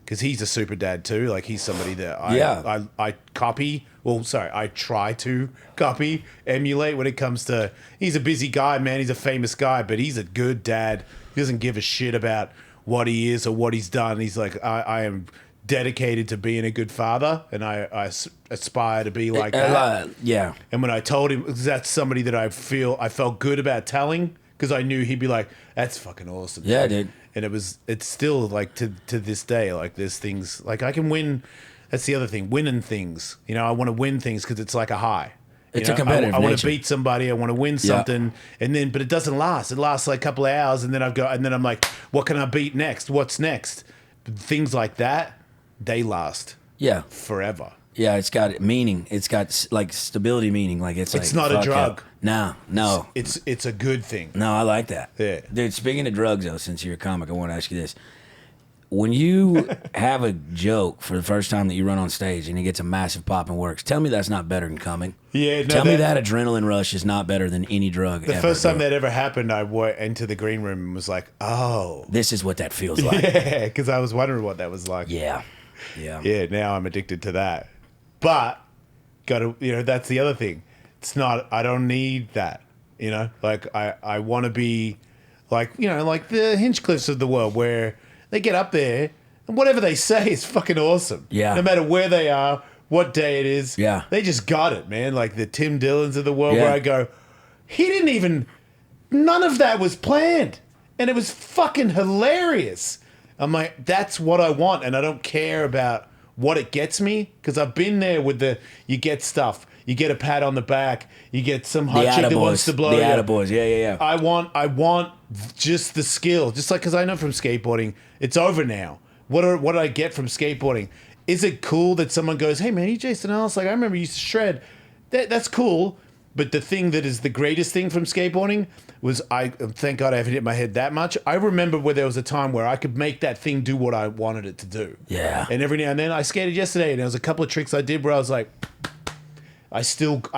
because he's a super dad too. Like, he's somebody that I copy. Well, sorry, I try to copy, emulate when it comes to. He's a busy guy, man. He's a famous guy, but he's a good dad. He doesn't give a shit about what he is or what he's done. He's like, I am dedicated to being a good father, and I aspire to be like that. Yeah. And when I told him, that's somebody that I felt good about telling, because I knew he'd be like, that's fucking awesome. Yeah, dude. And it's still like to this day, like, there's things like I can win. That's the other thing, winning things. You know, I want to win things because it's like a high. It's You a know, competitive I want nature. to beat somebody. I want to win something, but it doesn't last. It lasts like a couple of hours, and then I'm like, what can I beat next? What's next? Things like that, they last Yeah. forever. Yeah, it's got meaning. It's got like stability meaning. Like it's like, not a fuck drug. Yeah. No. It's a good thing. No, I like that. Yeah. Dude, speaking of drugs, though, since you're a comic, I want to ask you this. When you have a joke for the first time that you run on stage and it gets a massive pop and works, tell me that's not better than coming. Yeah, no, Tell me that adrenaline rush is not better than any drug The ever. first time bro. that ever happened, I went into the green room and was like, oh. This is what that feels like. Yeah, because I was wondering what that was like. Yeah. Yeah. Yeah, now I'm addicted to that. But, that's the other thing. It's not, I don't need that. Like, I want to be like, like the Hinchcliffes of the world, where they get up there and whatever they say is fucking awesome. Yeah. No matter where they are, what day it is. Yeah. They just got it, man. Like the Tim Dillons of the world, Yeah. where I go, none of that was planned. And it was fucking hilarious. I'm like, that's what I want. And I don't care about what it gets me, because I've been there with you get stuff. You get a pat on the back. You get some hot chick that wants to blow the you. attaboys. Yeah. I want just the skill. Just like, because I know from skateboarding, it's over now. What did I get from skateboarding? Is it cool that someone goes, hey man, you Jason Ellis? Like, I remember you used to shred. That's cool. But the thing that is the greatest thing from skateboarding was thank God I haven't hit my head that much. I remember where there was a time where I could make that thing do what I wanted it to do. Yeah. And every now and then I skated yesterday, and there was a couple of tricks I did where I was like, I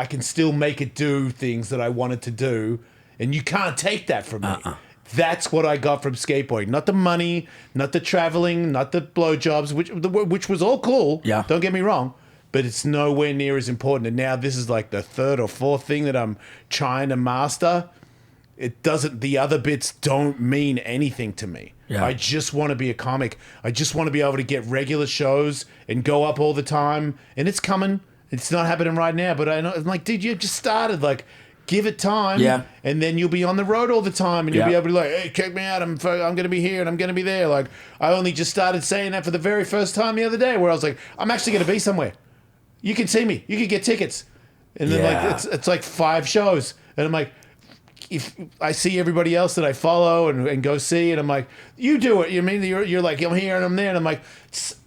can still make it do things that I wanted to do, and you can't take that from me. That's what I got from skateboarding. Not the money, not the traveling, not the blowjobs, which was all cool. Yeah. Don't get me wrong. But it's nowhere near as important. And now this is like the third or fourth thing that I'm trying to master. The other bits don't mean anything to me. Yeah. I just want to be a comic. I just want to be able to get regular shows and go up all the time. And it's coming. It's not happening right now. But I'm like, dude, you just started. Like, give it time. Yeah. And then you'll be on the road all the time. And you'll be able to be like, hey, check me out. I'm going to be here and I'm going to be there. Like, I only just started saying that for the very first time the other day where I was like, I'm actually going to be somewhere. You can see me. You can get tickets. And then like it's like 5 shows. And I'm like, if I see everybody else that I follow and go see, and I'm like, you do it. You mean you're like, I'm here and I'm there, and I'm like,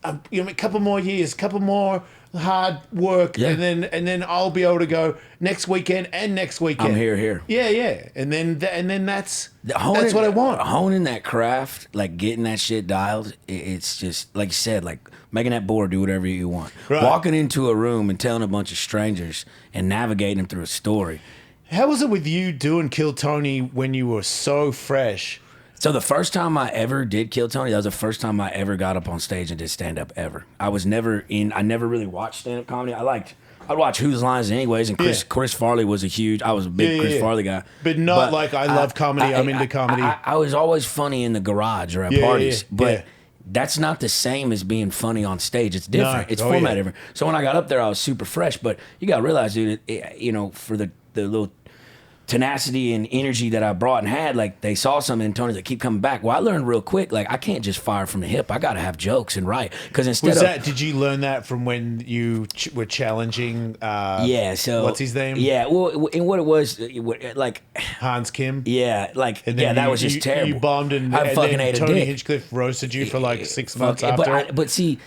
a couple more years, couple more hard work, and then I'll be able to go next weekend and next weekend. I'm here. Yeah. And then that's what I want. Honing that craft, like getting that shit dialed. It's just like you said, like making that board do whatever you want. Right. Walking into a room and telling a bunch of strangers and navigating them through a story. How was it with you doing Kill Tony when you were so fresh? So the first time I ever did Kill Tony, that was the first time I ever got up on stage and did stand up ever. I never really watched stand up comedy. I'd watch Whose Lines anyways, and Chris Farley was I was a big Chris Farley guy. But not like I love comedy, I'm into comedy. I was always funny in the garage or at parties, but that's not the same as being funny on stage. It's different. No. It's format different. So when I got up there, I was super fresh, but you got to realize, dude, for the little tenacity and energy that I brought and had, like they saw something in Tony that keep coming back. Well, I learned real quick, like I can't just fire from the hip. I got to have jokes and write. Because did you learn that from when you were challenging? So what's his name? Yeah, well, and what it was, like Hans Kim. Yeah, like that was just terrible. You bombed and fucking then ate a Tony dick. Hinchcliffe roasted you for like 6 months after. But see.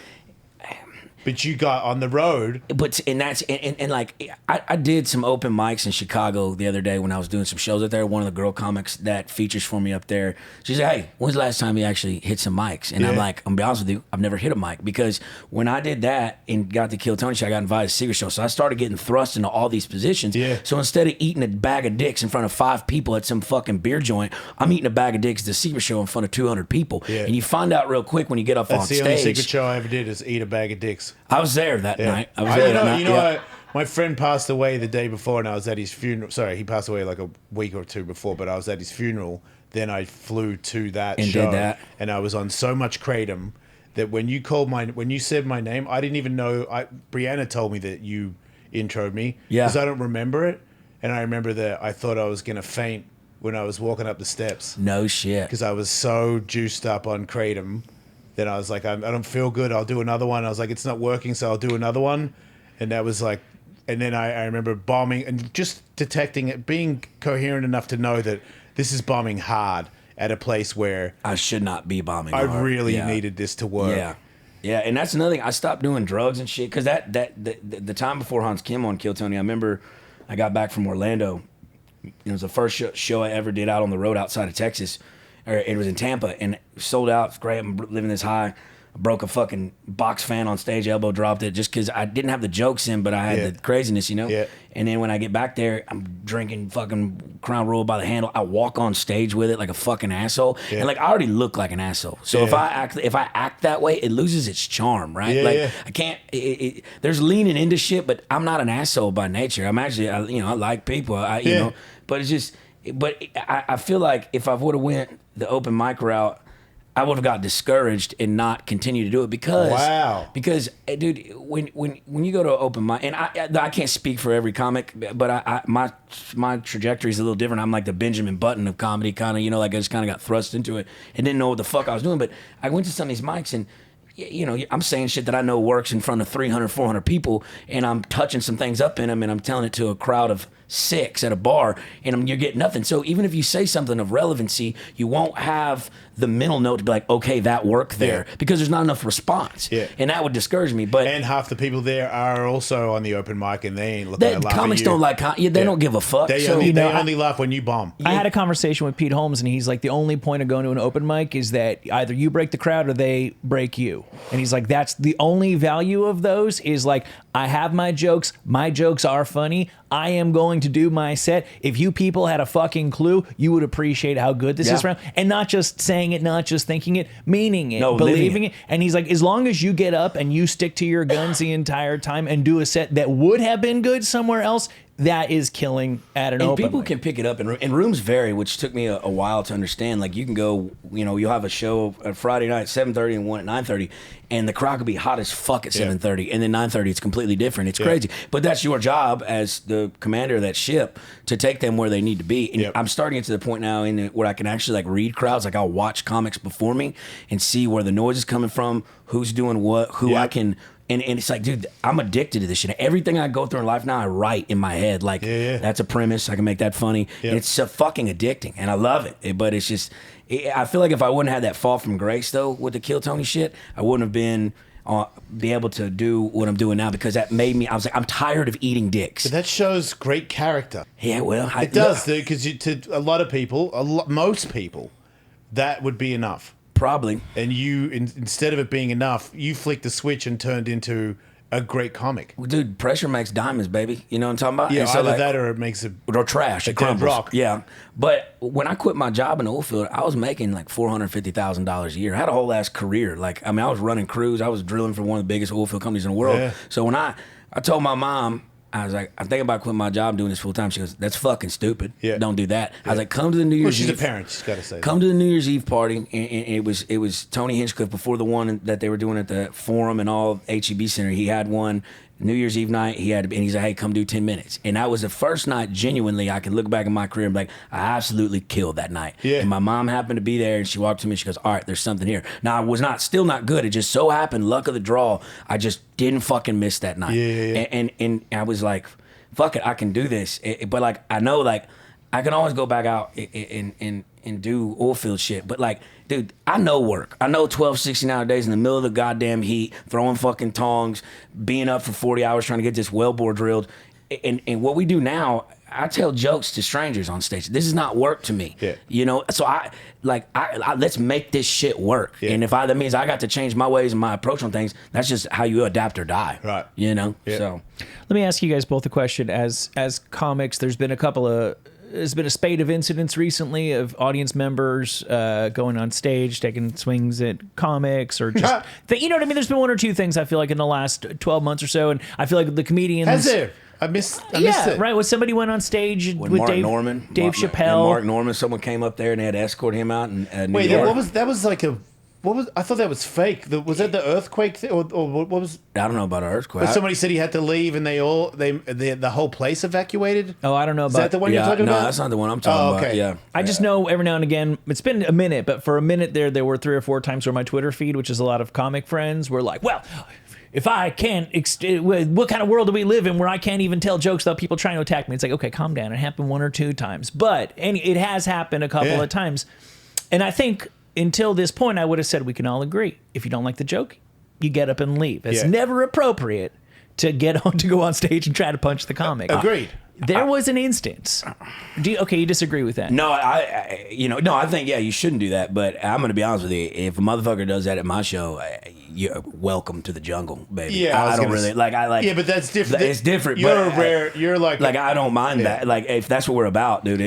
But you got on the road. But like I did some open mics in Chicago the other day when I was doing some shows up there. One of the girl comics that features for me up there, she said, "Hey, when's the last time you actually hit some mics?" And I'm like, "I'm gonna be honest with you, I've never hit a mic because when I did that and got the Kill Tony show, I got invited to Secret Show, so I started getting thrust into all these positions. Yeah. So instead of eating a bag of dicks in front of 5 people at some fucking beer joint, I'm eating a bag of dicks at the Secret Show in front of 200 people. Yeah. And you find out real quick when you get up on stage. That's the only Secret Show I ever did is eat a bag of dicks. I was there that night. I was there that night. My friend passed away the day before, and I was at his funeral. Sorry, he passed away like a week or two before, but I was at his funeral. Then I flew to that show, did that. And I was on so much kratom that when you said my name, I didn't even know. Brianna told me that you introed me because I don't remember it, and I remember that I thought I was gonna faint when I was walking up the steps. No shit. Because I was so juiced up on kratom. Then I was like, I don't feel good. I'll do another one. I was like, it's not working, so I'll do another one. And that was like, and then I remember bombing and just detecting it, being coherent enough to know that this is bombing hard at a place where I should not be bombing I hard. really needed this to work. Yeah, and that's another thing. I stopped doing drugs and shit because the time before Hans Kim on Kill Tony, I remember I got back from Orlando. It was the first show I ever did out on the road outside of Texas. It was in Tampa and sold out. It's great. I'm living this high. I broke a fucking box fan on stage, elbow dropped it just because I didn't have the jokes in, but I had the craziness, Yeah. And then when I get back there, I'm drinking fucking Crown Royal by the handle. I walk on stage with it like a fucking asshole, and like I already look like an asshole. So if I act that way, it loses its charm, right? I can't. There's leaning into shit, but I'm not an asshole by nature. I'm actually, I like people, but it's just. But I feel like if I would have went the open mic route, I would have got discouraged and not continue to do it because dude, when you go to an open mic, and I can't speak for every comic, but my trajectory is a little different. I'm like the Benjamin Button of comedy, kind of, like I just kind of got thrust into it and didn't know what the fuck I was doing. But I went to some of these mics and you know, I'm saying shit that I know works in front of 300, 400 people, and I'm touching some things up in them, and I'm telling it to a crowd of 6 at a bar, and you're getting nothing. So even if you say something of relevancy, you won't have the mental note to be like, okay, that worked there, because there's not enough response. Yeah. And that would discourage me. But And half the people there are also on the open mic, and they ain't looking at laugh comics at you. don't like they don't give a fuck. They So, only, they only laugh when you bomb. I had a conversation with Pete Holmes, and he's like, the only point of going to an open mic is that either you break the crowd or they break you. And he's like, that's the only value of those is like, I have my jokes are funny. I am going to do my set. If you people had a fucking clue, you would appreciate how good this is. And not just saying it, not just thinking it, meaning it, believing it. And he's like, as long as you get up and you stick to your guns the entire time and do a set that would have been good somewhere else, that is killing at an and open people mic. can pick it up, and rooms vary, which took me a while to understand. Like, you can go, you know, you'll have a show at Friday night at 7:30 and one at 9:30, and the crowd could be hot as fuck at 7:30, and then 9:30 it's completely different. It's crazy, but that's your job as the commander of that ship to take them where they need to be. And I'm starting to get to the point now where I can actually like read crowds. Like, I'll watch comics before me and see where the noise is coming from, who's doing what, who I can. And it's like, dude, I'm addicted to this shit. Everything I go through in life now, I write in my head. Like, that's a premise. I can make that funny. And it's so fucking addicting, and I love it. But it's just, I feel like if I wouldn't have that fall from grace, though, with the Kill Tony shit, I wouldn't have been be able to do what I'm doing now, because that made me, I was like, I'm tired of eating dicks. But that shows great character. Yeah, well. It does, dude, because to a lot of people, most people, that would be enough. Probably. And you, instead of it being enough, you flicked the switch and turned into a great comic. Well, dude, pressure makes diamonds, baby. You know what I'm talking about? Yeah, and so, either like, that or it makes it... or trash. It dead crumbles. rock. Yeah. But when I quit my job in Oilfield, I was making like $450,000 a year. I had a whole ass career. Like, I mean, I was running crews. I was drilling for one of the biggest oilfield companies in the world. Yeah. So when I told my mom, I was like, I'm thinking about quitting my job doing this full time. She goes, that's fucking stupid. Yeah. Don't do that. I was like, come to the New Year's Eve. Well, she's a parent. She's got to say Come to the New Year's Eve party. And it was Tony Hinchcliffe before the one that they were doing at the Forum and all HEB Center. He had one New Year's Eve night. And he's like, hey, come do 10 minutes. And that was the first night, genuinely, I could look back in my career and be like, I absolutely killed that night. Yeah. And my mom happened to be there, and she walked to me and she goes, all right, there's something here. Now, I was still not good. It just so happened, luck of the draw, I just didn't fucking miss that night. And I was like, fuck it, I can do this. But like, I know, like, I can always go back out and do Oilfield shit. But like, dude, I know work. I know 12, 16-hour days in the middle of the goddamn heat, throwing fucking tongs, being up for 40 hours trying to get this wellbore drilled. And what we do now, I tell jokes to strangers on stage. This is not work to me. Yeah. You know, so I let's make this shit work. Yeah. And if that means I got to change my ways and my approach on things, that's just how you adapt or die. Right. You know? Yeah. So Let me ask you guys both a question. As comics, there's been a spate of incidents recently of audience members going on stage, taking swings at comics, or just you know what I mean. There's been one or two things I feel like in the last 12 months or so, and I feel like the comedians. Has there? I missed it. Right. When somebody went on stage with with Mark Dave Norman, Chappelle, Mark Norman, someone came up there and they had to escort him out. And Wait, that was like a. What was? I thought that was fake. Was that the earthquake thing, or what was? I don't know about an earthquake. But somebody said he had to leave, and the whole place evacuated. Oh, I don't know about. Is that the one you're talking no, about? that's not the one I'm talking about. Okay. Yeah, I just know every now and again, it's been a minute, but for a minute there were 3 or 4 times where my Twitter feed, which is a lot of comic friends, were like, well, if I can't, what kind of world do we live in where I can't even tell jokes without people trying to attack me? It's like, okay, calm down. It happened 1 or 2 times, but it has happened a couple of times. And I think until this point, I would have said we can all agree. If you don't like the joke, you get up and leave. It's never appropriate to go on stage and try to punch the comic. Agreed. There was an instance. You disagree with that? No, I think you shouldn't do that. But I'm gonna be honest with you. If a motherfucker does that at my show, you're welcome to the jungle, baby. Yeah, I don't really like. Yeah, but that's different. It's different. You're like I don't mind that. Like, if that's what we're about, dude.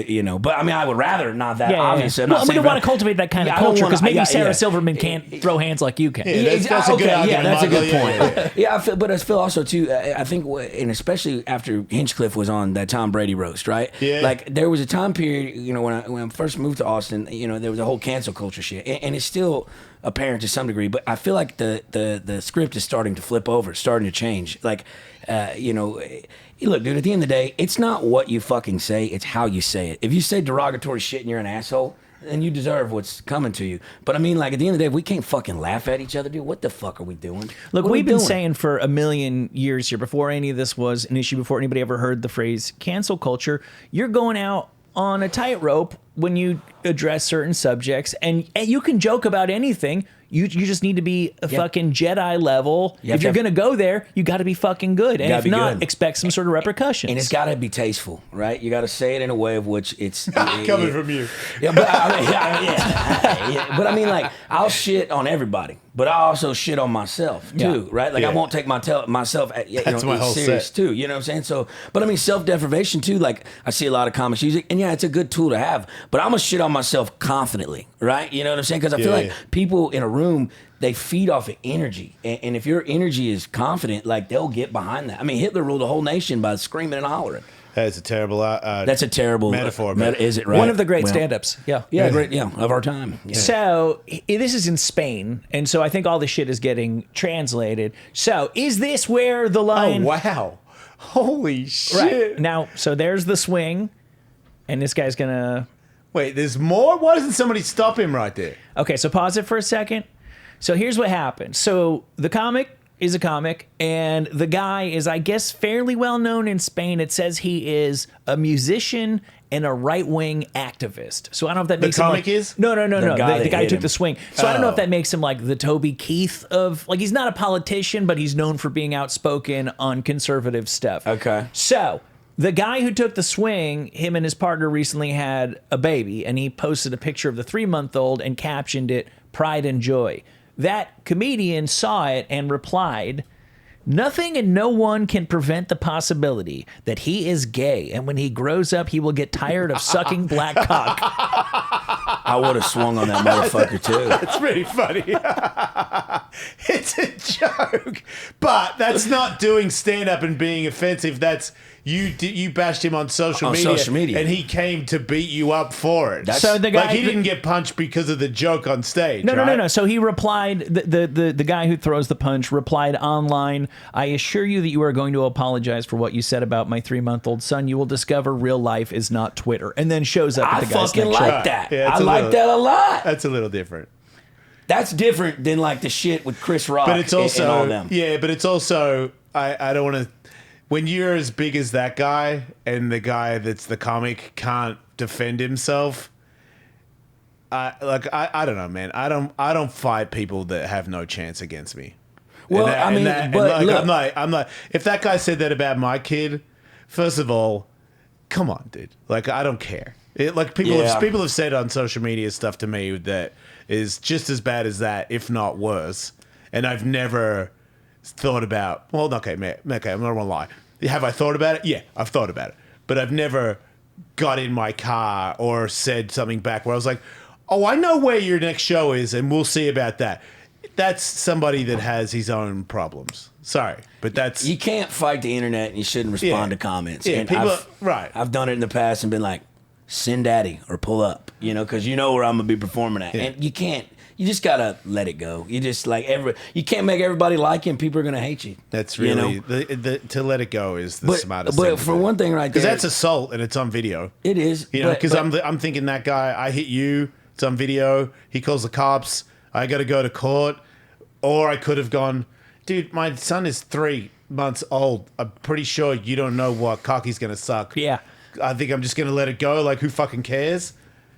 But I mean, I would rather not that. Obviously, well, we want to cultivate that kind of culture because maybe Sarah Silverman can't throw hands like you can. Yeah, that's a good argument. That's a good point. Yeah. But I feel also too. I think, and especially after Hinchcliffe was on that Tom Brady roast, right? Yeah. Like, there was a time period, when I first moved to Austin, there was a whole cancel culture shit, and it's still apparent to some degree. But I feel like the script is starting to flip over, it's starting to change. Like, look, dude, at the end of the day, it's not what you fucking say, it's how you say it. If you say derogatory shit and you're an asshole, and you deserve what's coming to you. But I mean, like, at the end of the day, if we can't fucking laugh at each other, dude, what the fuck are we doing? Look, What are we we've been doing? saying for a million years here, before any of this was an issue, before anybody ever heard the phrase cancel culture, you're going out on a tightrope when you address certain subjects, and you can joke about anything. You just need to be a fucking Jedi level. You have If to you're have- going to go there, you got to be fucking good. And gotta if be not, good. expect some sort of repercussions. And it's got to be tasteful, right? You got to say it in a way of which it's Coming from you. Yeah, but I mean, yeah. But I mean, like, I'll shit on everybody, but I also shit on myself too, right? Like, Yeah. I won't take myself, That's my whole serious set. too. You know what I'm saying? So, but I mean, self-deprivation too. Like, I see a lot of comics use it, and yeah, it's a good tool to have. But I'm gonna shit on myself confidently, right? You know what I'm saying? Because I feel like people in a room, they feed off of energy, and if your energy is confident, like, they'll get behind that. I mean, Hitler ruled a whole nation by screaming and hollering. That's a terrible. That's a terrible metaphor. But Is it right? one of the great Well, stand-ups. Yeah. Yeah, great. Yeah, of our time. Yeah. So this is in Spain, and so I think all this shit is getting translated. So is this where the oh line? wow, holy shit! Right now, so there's the swing, and this guy's gonna. Wait, there's more. Why doesn't somebody stop him right there? Okay, so pause it for a second. So here's what happened. So the comic is a comic, and the guy is, I guess, fairly well known in Spain. It says he is a musician and a right-wing activist. So I don't know if that makes him comic like, is? No. guy The that guy who hit took him. the swing. So I don't know if Oh. that makes him like the Toby Keith of, like, he's not a politician, but he's known for being outspoken on conservative stuff. Okay. So the guy who took the swing, him and his partner recently had a baby, and he posted a picture of the 3-month-old and captioned it "Pride and Joy." That comedian saw it and replied, "Nothing and no one can prevent the possibility that he is gay, and when he grows up, he will get tired of sucking black cock." I would have swung on that motherfucker too. That's pretty funny. It's a joke, but that's not doing stand up and being offensive. That's you bashed him on social On media, social media. and he came to beat you up for it. So the guy- like, he didn't get punched because of the joke on stage. No. right? So he replied, the guy who throws the punch replied online, "I assure you that you are going to apologize for what you said about my 3-month-old son. You will discover real life is not Twitter." And then shows up I at the guy's fucking next show. like that. Yeah, it's I a like little- that a lot. That's a little different. That's different than like the shit with Chris Rock But it's also and all them. yeah. But it's also I don't want to. When you're as big as that guy, and the guy that's the comic can't defend himself, I don't know, man. I don't fight people that have no chance against me. Well, And that- I mean, and that- and but like, look, I'm like, if that guy said that about my kid, first of all, come on, dude. Like, I don't care. Like, people Yeah. have said on social media stuff to me that is just as bad as that, if not worse. And I've never thought about. Well, okay, man. Okay, I'm not gonna lie. Have I thought about it? Yeah, I've thought about it. But I've never got in my car or said something back where I was like, "Oh, I know where your next show is, and we'll see about that." That's somebody that has his own problems. Sorry, but that's you can't fight the internet and you shouldn't respond Yeah. to comments. Yeah, and people- right. I've done it in the past and been like, send daddy or pull up, because you know where I'm gonna be performing at. Yeah. And you can't. You just gotta let it go. You just like you can't make everybody like you, and people are gonna hate you. That's you really know? the to let it go is the smartest thing. But for one thing, right there, because that's assault and it's on video. it is. You know, but- because but- I'm thinking that guy, I hit you. It's on video. He calls the cops. I got to go to court, or I could have gone, dude. My son is 3 months old. I'm pretty sure you don't know what cock he's gonna suck. Yeah. I think I'm just gonna let it go. Like, who fucking cares?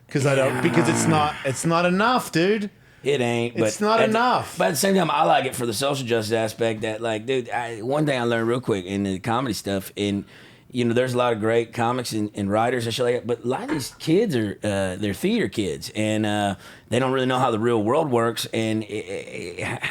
Because I don't. Because it's not enough, dude. It ain't. But It's not enough. But at the same time, I like it for the social justice aspect. That, like, dude, one thing I learned real quick in the comedy stuff, and there's a lot of great comics and writers and shit like that. But a lot of these kids are they're theater kids, and they don't really know how the real world works. And I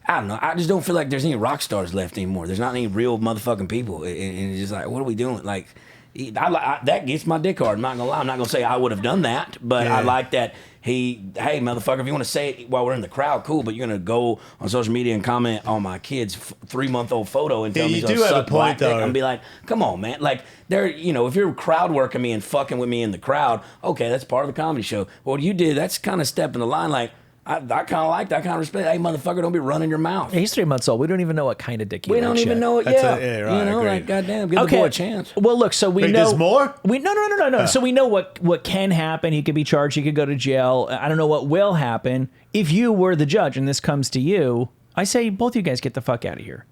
don't know. I just don't feel like there's any rock stars left anymore. There's not any real motherfucking people, and it's just like, what are we doing? Like, that gets my dick hard. I'm not gonna lie. I'm not gonna say I would have done that, but Yeah. I like that. Hey, motherfucker, if you want to say it while we're in the crowd, cool. But you're gonna go on social media and comment on my kid's 3-month-old photo and tell me you he's do gonna have a suck black point, dick. though. I'm be like, come on, man. Like, if you're crowd working me and fucking with me in the crowd, okay, that's part of the comedy show. But what you did, that's kind of stepping the line. Like, I kind of like that kind of respect. Hey, motherfucker, don't be running your mouth. Yeah, he's 3 months old. We don't even know what kind of dick he We likes don't even yet. know it That's yet. yeah, right, you know, agreed. like goddamn, give the boy a chance. Well, look, so we Wait, know there's more? No. So we know what can happen. He could be charged. He could go to jail. I don't know what will happen. If you were the judge and this comes to you, I say both you guys get the fuck out of here.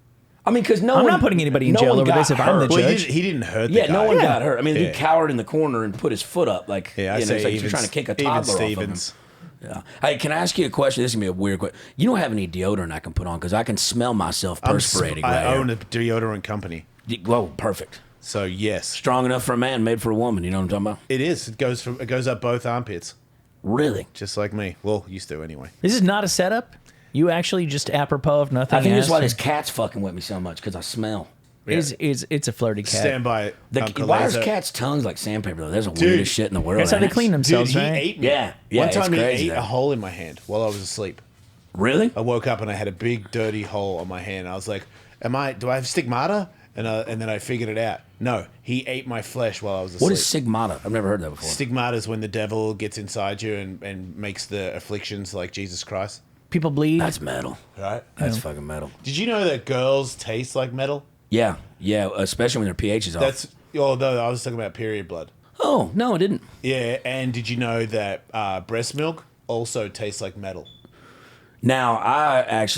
I mean, because I'm not putting anybody in jail over this if I'm the Well, judge. he didn't hurt the Yeah, guy. no one Yeah. got hurt. I mean, Yeah. he cowered in the corner and put his foot up, like Yeah, I you know, say it's like even, you're trying to kick a even toddler off of him. Stevens. Yeah. Hey, can I ask you a question? This is gonna be a weird question. You don't have any deodorant I can put on because I can smell myself perspirating. I right own here. a deodorant company, Whoa, perfect. so yes, Strong enough for a man, made for a woman. You know what I'm talking about? it is. It goes up both armpits, Really? just like me. Well, used to anyway. This is not a setup. You actually just apropos of nothing. I think that's asked why him. this cat's fucking with me so much because I smell. It's a flirty cat. Stand by Uncle Why is Lazer. cats' tongues like sandpaper though? There's a Dude, weirdest shit in the world. That's how they clean Dude, themselves, he right? ate me. Yeah, One it's time he crazy, ate though. a hole in my hand while I was asleep. Really? I woke up and I had a big dirty hole on my hand. I was like, do I have stigmata? And then I figured it out. No, he ate my flesh while I was asleep. What is stigmata? I've never heard that before. Stigmata is when the devil gets inside you and makes the afflictions like Jesus Christ. People bleed. That's metal. Right? That's fucking metal. Did you know that girls taste like metal? Yeah, especially when their pH is off. Although I was talking about period blood. Oh, no, I didn't. Yeah, and did you know that breast milk also tastes like metal? Now, it's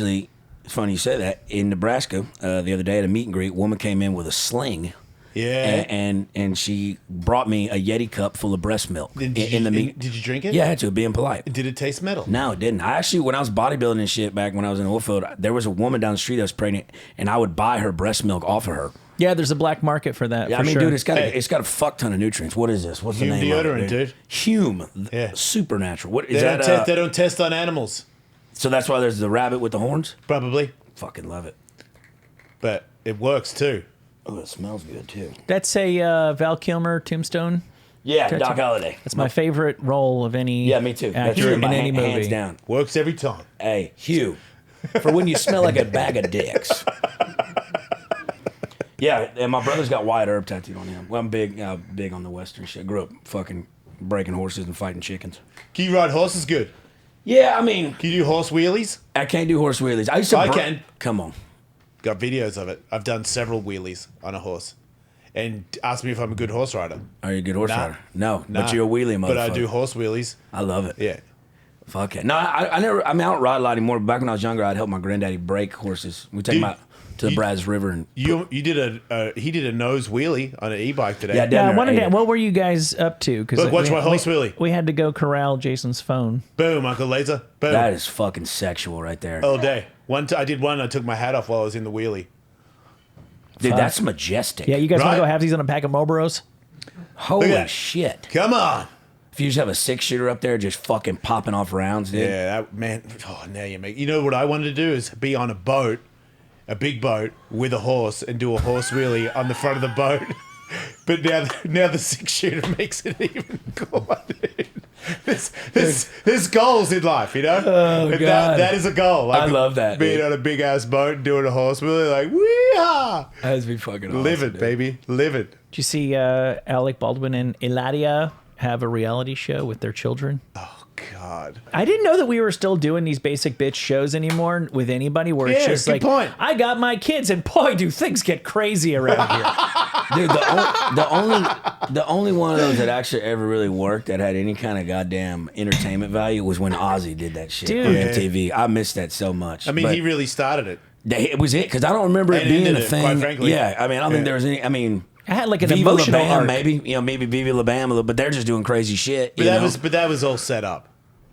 funny you say that. In Nebraska, the other day at a meet and greet, a woman came in with a sling. Yeah. And she brought me a Yeti cup full of breast milk in the meet. Did you drink it? Yeah, I had to, being polite. Did it taste metal? No, it didn't. I actually, when I was bodybuilding and shit back when I was in Oilfield, there was a woman down the street that was pregnant, and I would buy her breast milk off of her. Yeah, there's a black market for that. Yeah, for I mean, sure. dude, it's got a fuck ton of nutrients. What is this? What's the Hume name of deodorant, it, dude. Hume. Yeah. Supernatural. What They is don't, that? they don't test on animals, So that's why there's the rabbit with the horns? probably, Fucking love it. but it works too. Oh, it smells good too. That's a Val Kilmer Tombstone. Yeah, Gotcha. Doc Holliday. That's my favorite role of any. Yeah, me too. That's Actor in my any movie. hands down. Works every time. Hey, Hugh, for when you smell like a bag of dicks. Yeah, and my brother's got Wyatt Earp tattooed on him. Well, I'm big on the Western shit. Grew up fucking breaking horses and fighting chickens. Can you ride horses good? Yeah, I mean, Can you do horse wheelies? I can't do horse wheelies. I used to. I can. Come on. Got videos of it. I've done several wheelies on a horse. And ask me if I'm a good horse rider. Are you a good horse Nah. rider? No, Nah. but you're a wheelie motherfucker. But I do horse wheelies. I love it. Yeah. Fuck it. No, I never. I mean, I don't ride a lot anymore. But back when I was younger, I'd help my granddaddy break horses. We take Dude, them out to the Brazos River and. You did he did a nose wheelie on an e-bike today. Yeah, Yeah, Down I there, wanted ate to. it. What were you guys up to? Because Look, watch my horse wheelie. We had to go corral Jason's phone. Boom, Uncle Lazer. Boom. That is fucking sexual right there. All day. I did one. I took my hat off while I was in the wheelie. Dude, that's majestic. Yeah, you guys want to go Right? halvesies on a pack of Marlboros? Holy Look at that. shit. Come on. If you just have a 6-shooter up there just fucking popping off rounds, dude. Yeah, man. Oh, now you make. You know what I wanted to do is be on a boat, a big boat with a horse, and do a horse wheelie on the front of the boat. But now the 6-shooter makes it even cooler. Dude. There's goals in life, you know. Oh, And God. that is a goal. I love that, Being dude. on a big ass boat and doing a horse wheelie, like weehaw. That'd be fucking awesome. Live it, dude. baby. Live it. Did you see Alec Baldwin and Eladia have a reality show with their children? Oh God. I didn't know that we were still doing these basic bitch shows anymore with anybody where it's Yeah, just good like, point. I got my kids, and boy, do things get crazy around here. Dude, the only one of those that actually ever really worked that had any kind of goddamn entertainment value was when Ozzy did that shit Dude. on Yeah. MTV. I missed that so much. I mean, But he really started it. it was it because I don't remember it And being ended a it, thing. quite frankly. Yeah, I mean, I don't think Yeah. there was any. I mean, I had like an Viva La emotional Bam, arc. maybe maybe Viva La Bam, but they're just doing crazy shit. But you that know? was all set up.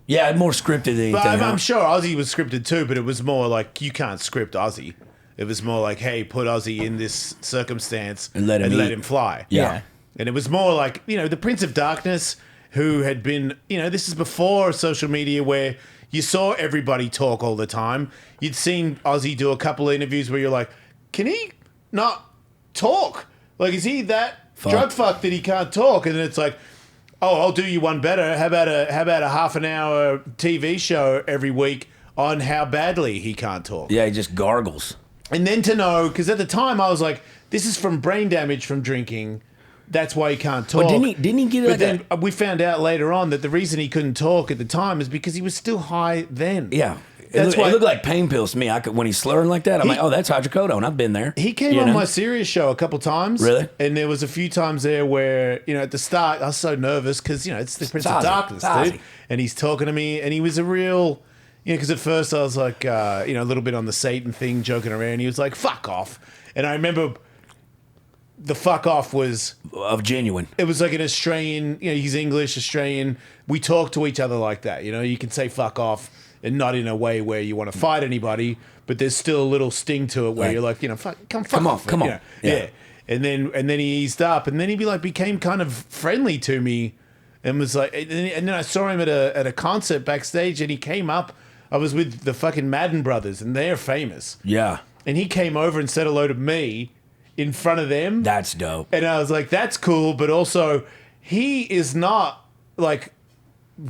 Yeah, more scripted than anything. But I'm huh? sure Ozzy was scripted too, but it was more like you can't script Ozzy. It was more like, hey, put Ozzy in this circumstance And let him eat. fly. Yeah. And it was more like, the Prince of Darkness, who had been, this is before social media where you saw everybody talk all the time. You'd seen Ozzy do a couple of interviews where you're like, can he not talk? Like, is he that drug fuck that he can't talk? And then it's like, oh, I'll do you one better. How about a half an hour TV show every week on how badly he can't talk? Yeah, he just gargles. And then to know, because at the time I was like, this is from brain damage from drinking. that's why he can't talk. Well, didn't he get But like then we found out later on that the reason he couldn't talk at the time is because he was still high then. Yeah. That's why it looked like pain pills to me. When he's slurring like that, I'm like, oh, that's hydrocodone. I've been there. He came on my Serious show a couple times. Really? And there was a few times there where, at the start, I was so nervous because, it's the Prince of Ozzi. Darkness, Ozzi. dude. And he's talking to me, and he was a real, because at first I was like, a little bit on the Satan thing, joking around. He was like, fuck off. And I remember the fuck off was... Of genuine. It was like an Australian, he's English, Australian. We talk to each other like that, you can say fuck off. And not in a way where you want to fight anybody, but there's still a little sting to it where you're like, come off. Come on. Yeah. And then he eased up, and then he became kind of friendly to me, and was like, and then I saw him at a concert backstage, and he came up. I was with the fucking Madden brothers, and they're famous. Yeah. And he came over and said hello to me in front of them. That's dope. And I was like, that's cool, but also he is not like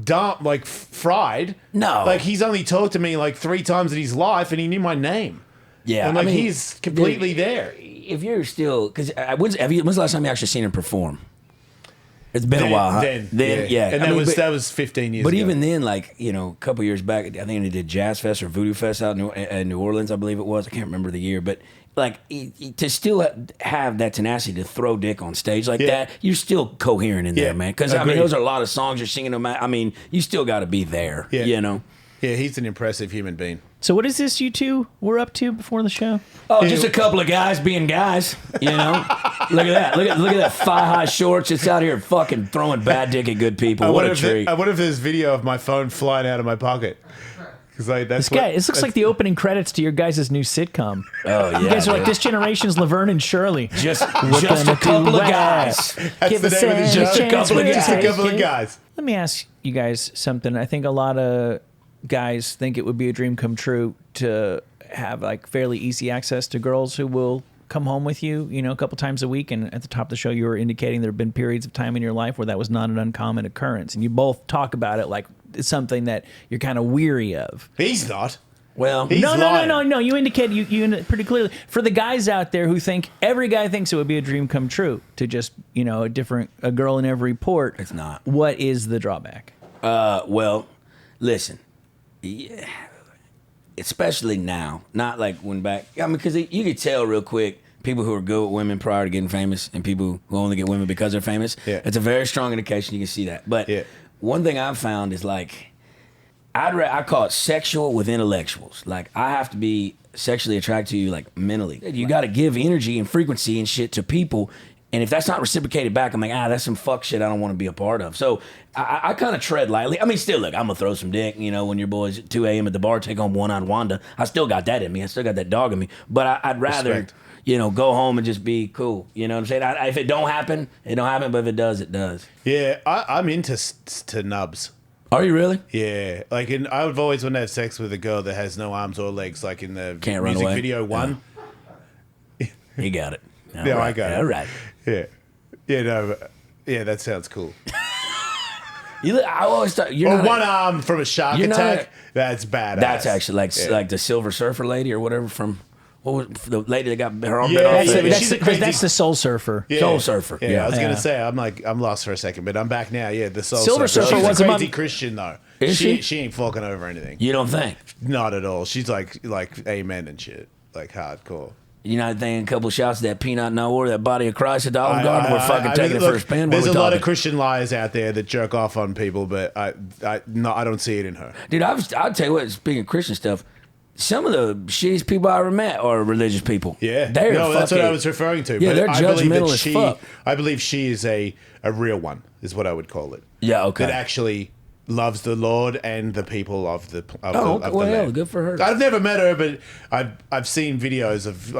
dumb, like fried. No. Like he's only talked to me like 3 times in his life, and he knew my name. Yeah. And he's completely there. If you're still, because when's the last time you actually seen him perform? It's been a while, huh? Then, yeah. And that was 15 years ago. But even then, a couple years back, I think they did Jazz Fest or Voodoo Fest out in New Orleans, I believe it was. I can't remember the year, but to still have that tenacity to throw dick on stage like that, you're still coherent in there, man. Because those are a lot of songs you're singing them. You still got to be there. Yeah. Yeah, he's an impressive human being. So what is this you two were up to before the show? Oh, just a couple of guys being guys. Look at that. Look at that thigh-high shorts. It's out here fucking throwing bad dick at good people. What a treat. I wonder if there's video of my phone flying out of my pocket. This looks like the opening credits to your guys' new sitcom. Oh, yeah. You guys are like this generation's Laverne and Shirley. Just a couple of guys. That's the name of the show. Just a couple of guys. Just a couple of guys. Let me ask you guys something. I think a lot of guys think it would be a dream come true to have fairly easy access to girls who will come home with you, a couple times a week. And at the top of the show, you were indicating there have been periods of time in your life where that was not an uncommon occurrence. And you both talk about it like it's something that you're kind of weary of. He's not. Well, no. You indicate you pretty clearly for the guys out there who think every guy thinks it would be a dream come true to just a girl in every port. It's not. What is the drawback? Well, listen, especially now, not like when back. Because you could tell real quick people who are good with women prior to getting famous and people who only get women because they're famous. Yeah. It's a very strong indication. You can see that. But one thing I've found is I call it sexual with intellectuals. I have to be sexually attracted to you mentally. You got to give energy and frequency and shit to people. And if that's not reciprocated back, I'm like, that's some fuck shit I don't want to be a part of. So I kind of tread lightly. Still, look, I'm going to throw some dick, when your boys at 2 a.m. at the bar take on one on Wanda. I still got that in me. I still got that dog in me. But I'd rather, go home and just be cool. You know what I'm saying? If it don't happen, it don't happen. But if it does, it does. Yeah, I'm into nubs. Are you really? Yeah. I would always want to have sex with a girl that has no arms or legs, like in the Can't music run away. video one. You got it. I got it. All right. Yeah. Yeah, no. That sounds cool. I always thought one arm from a shark attack. That's badass. That's actually like the Silver Surfer lady or whatever from what was the lady that got her arm bit off. That's the Soul Surfer. Yeah. Soul Surfer. Yeah, I was gonna say I'm lost for a second, but I'm back now. Yeah, the Silver Surfer She's was a crazy Christian though. Is she? She ain't fucking over anything. You don't think? Not at all. She's like amen and shit, hardcore. You're not thinking a couple shots of that peanut no or that body of Christ at the Olive Garden? We're fucking taking it for a spin. There's a lot of Christian liars out there that jerk off on people, but I don't see it in her. Dude, I'll tell you what, speaking of Christian stuff, some of the shittiest people I ever met are religious people. Yeah. That's what I was referring to. Yeah, but they're judgmental as fuck. I believe she is a real one, is what I would call it. Yeah, okay. That actually loves the Lord and the people of the land. Good for her. I've never met her, but I've seen videos of.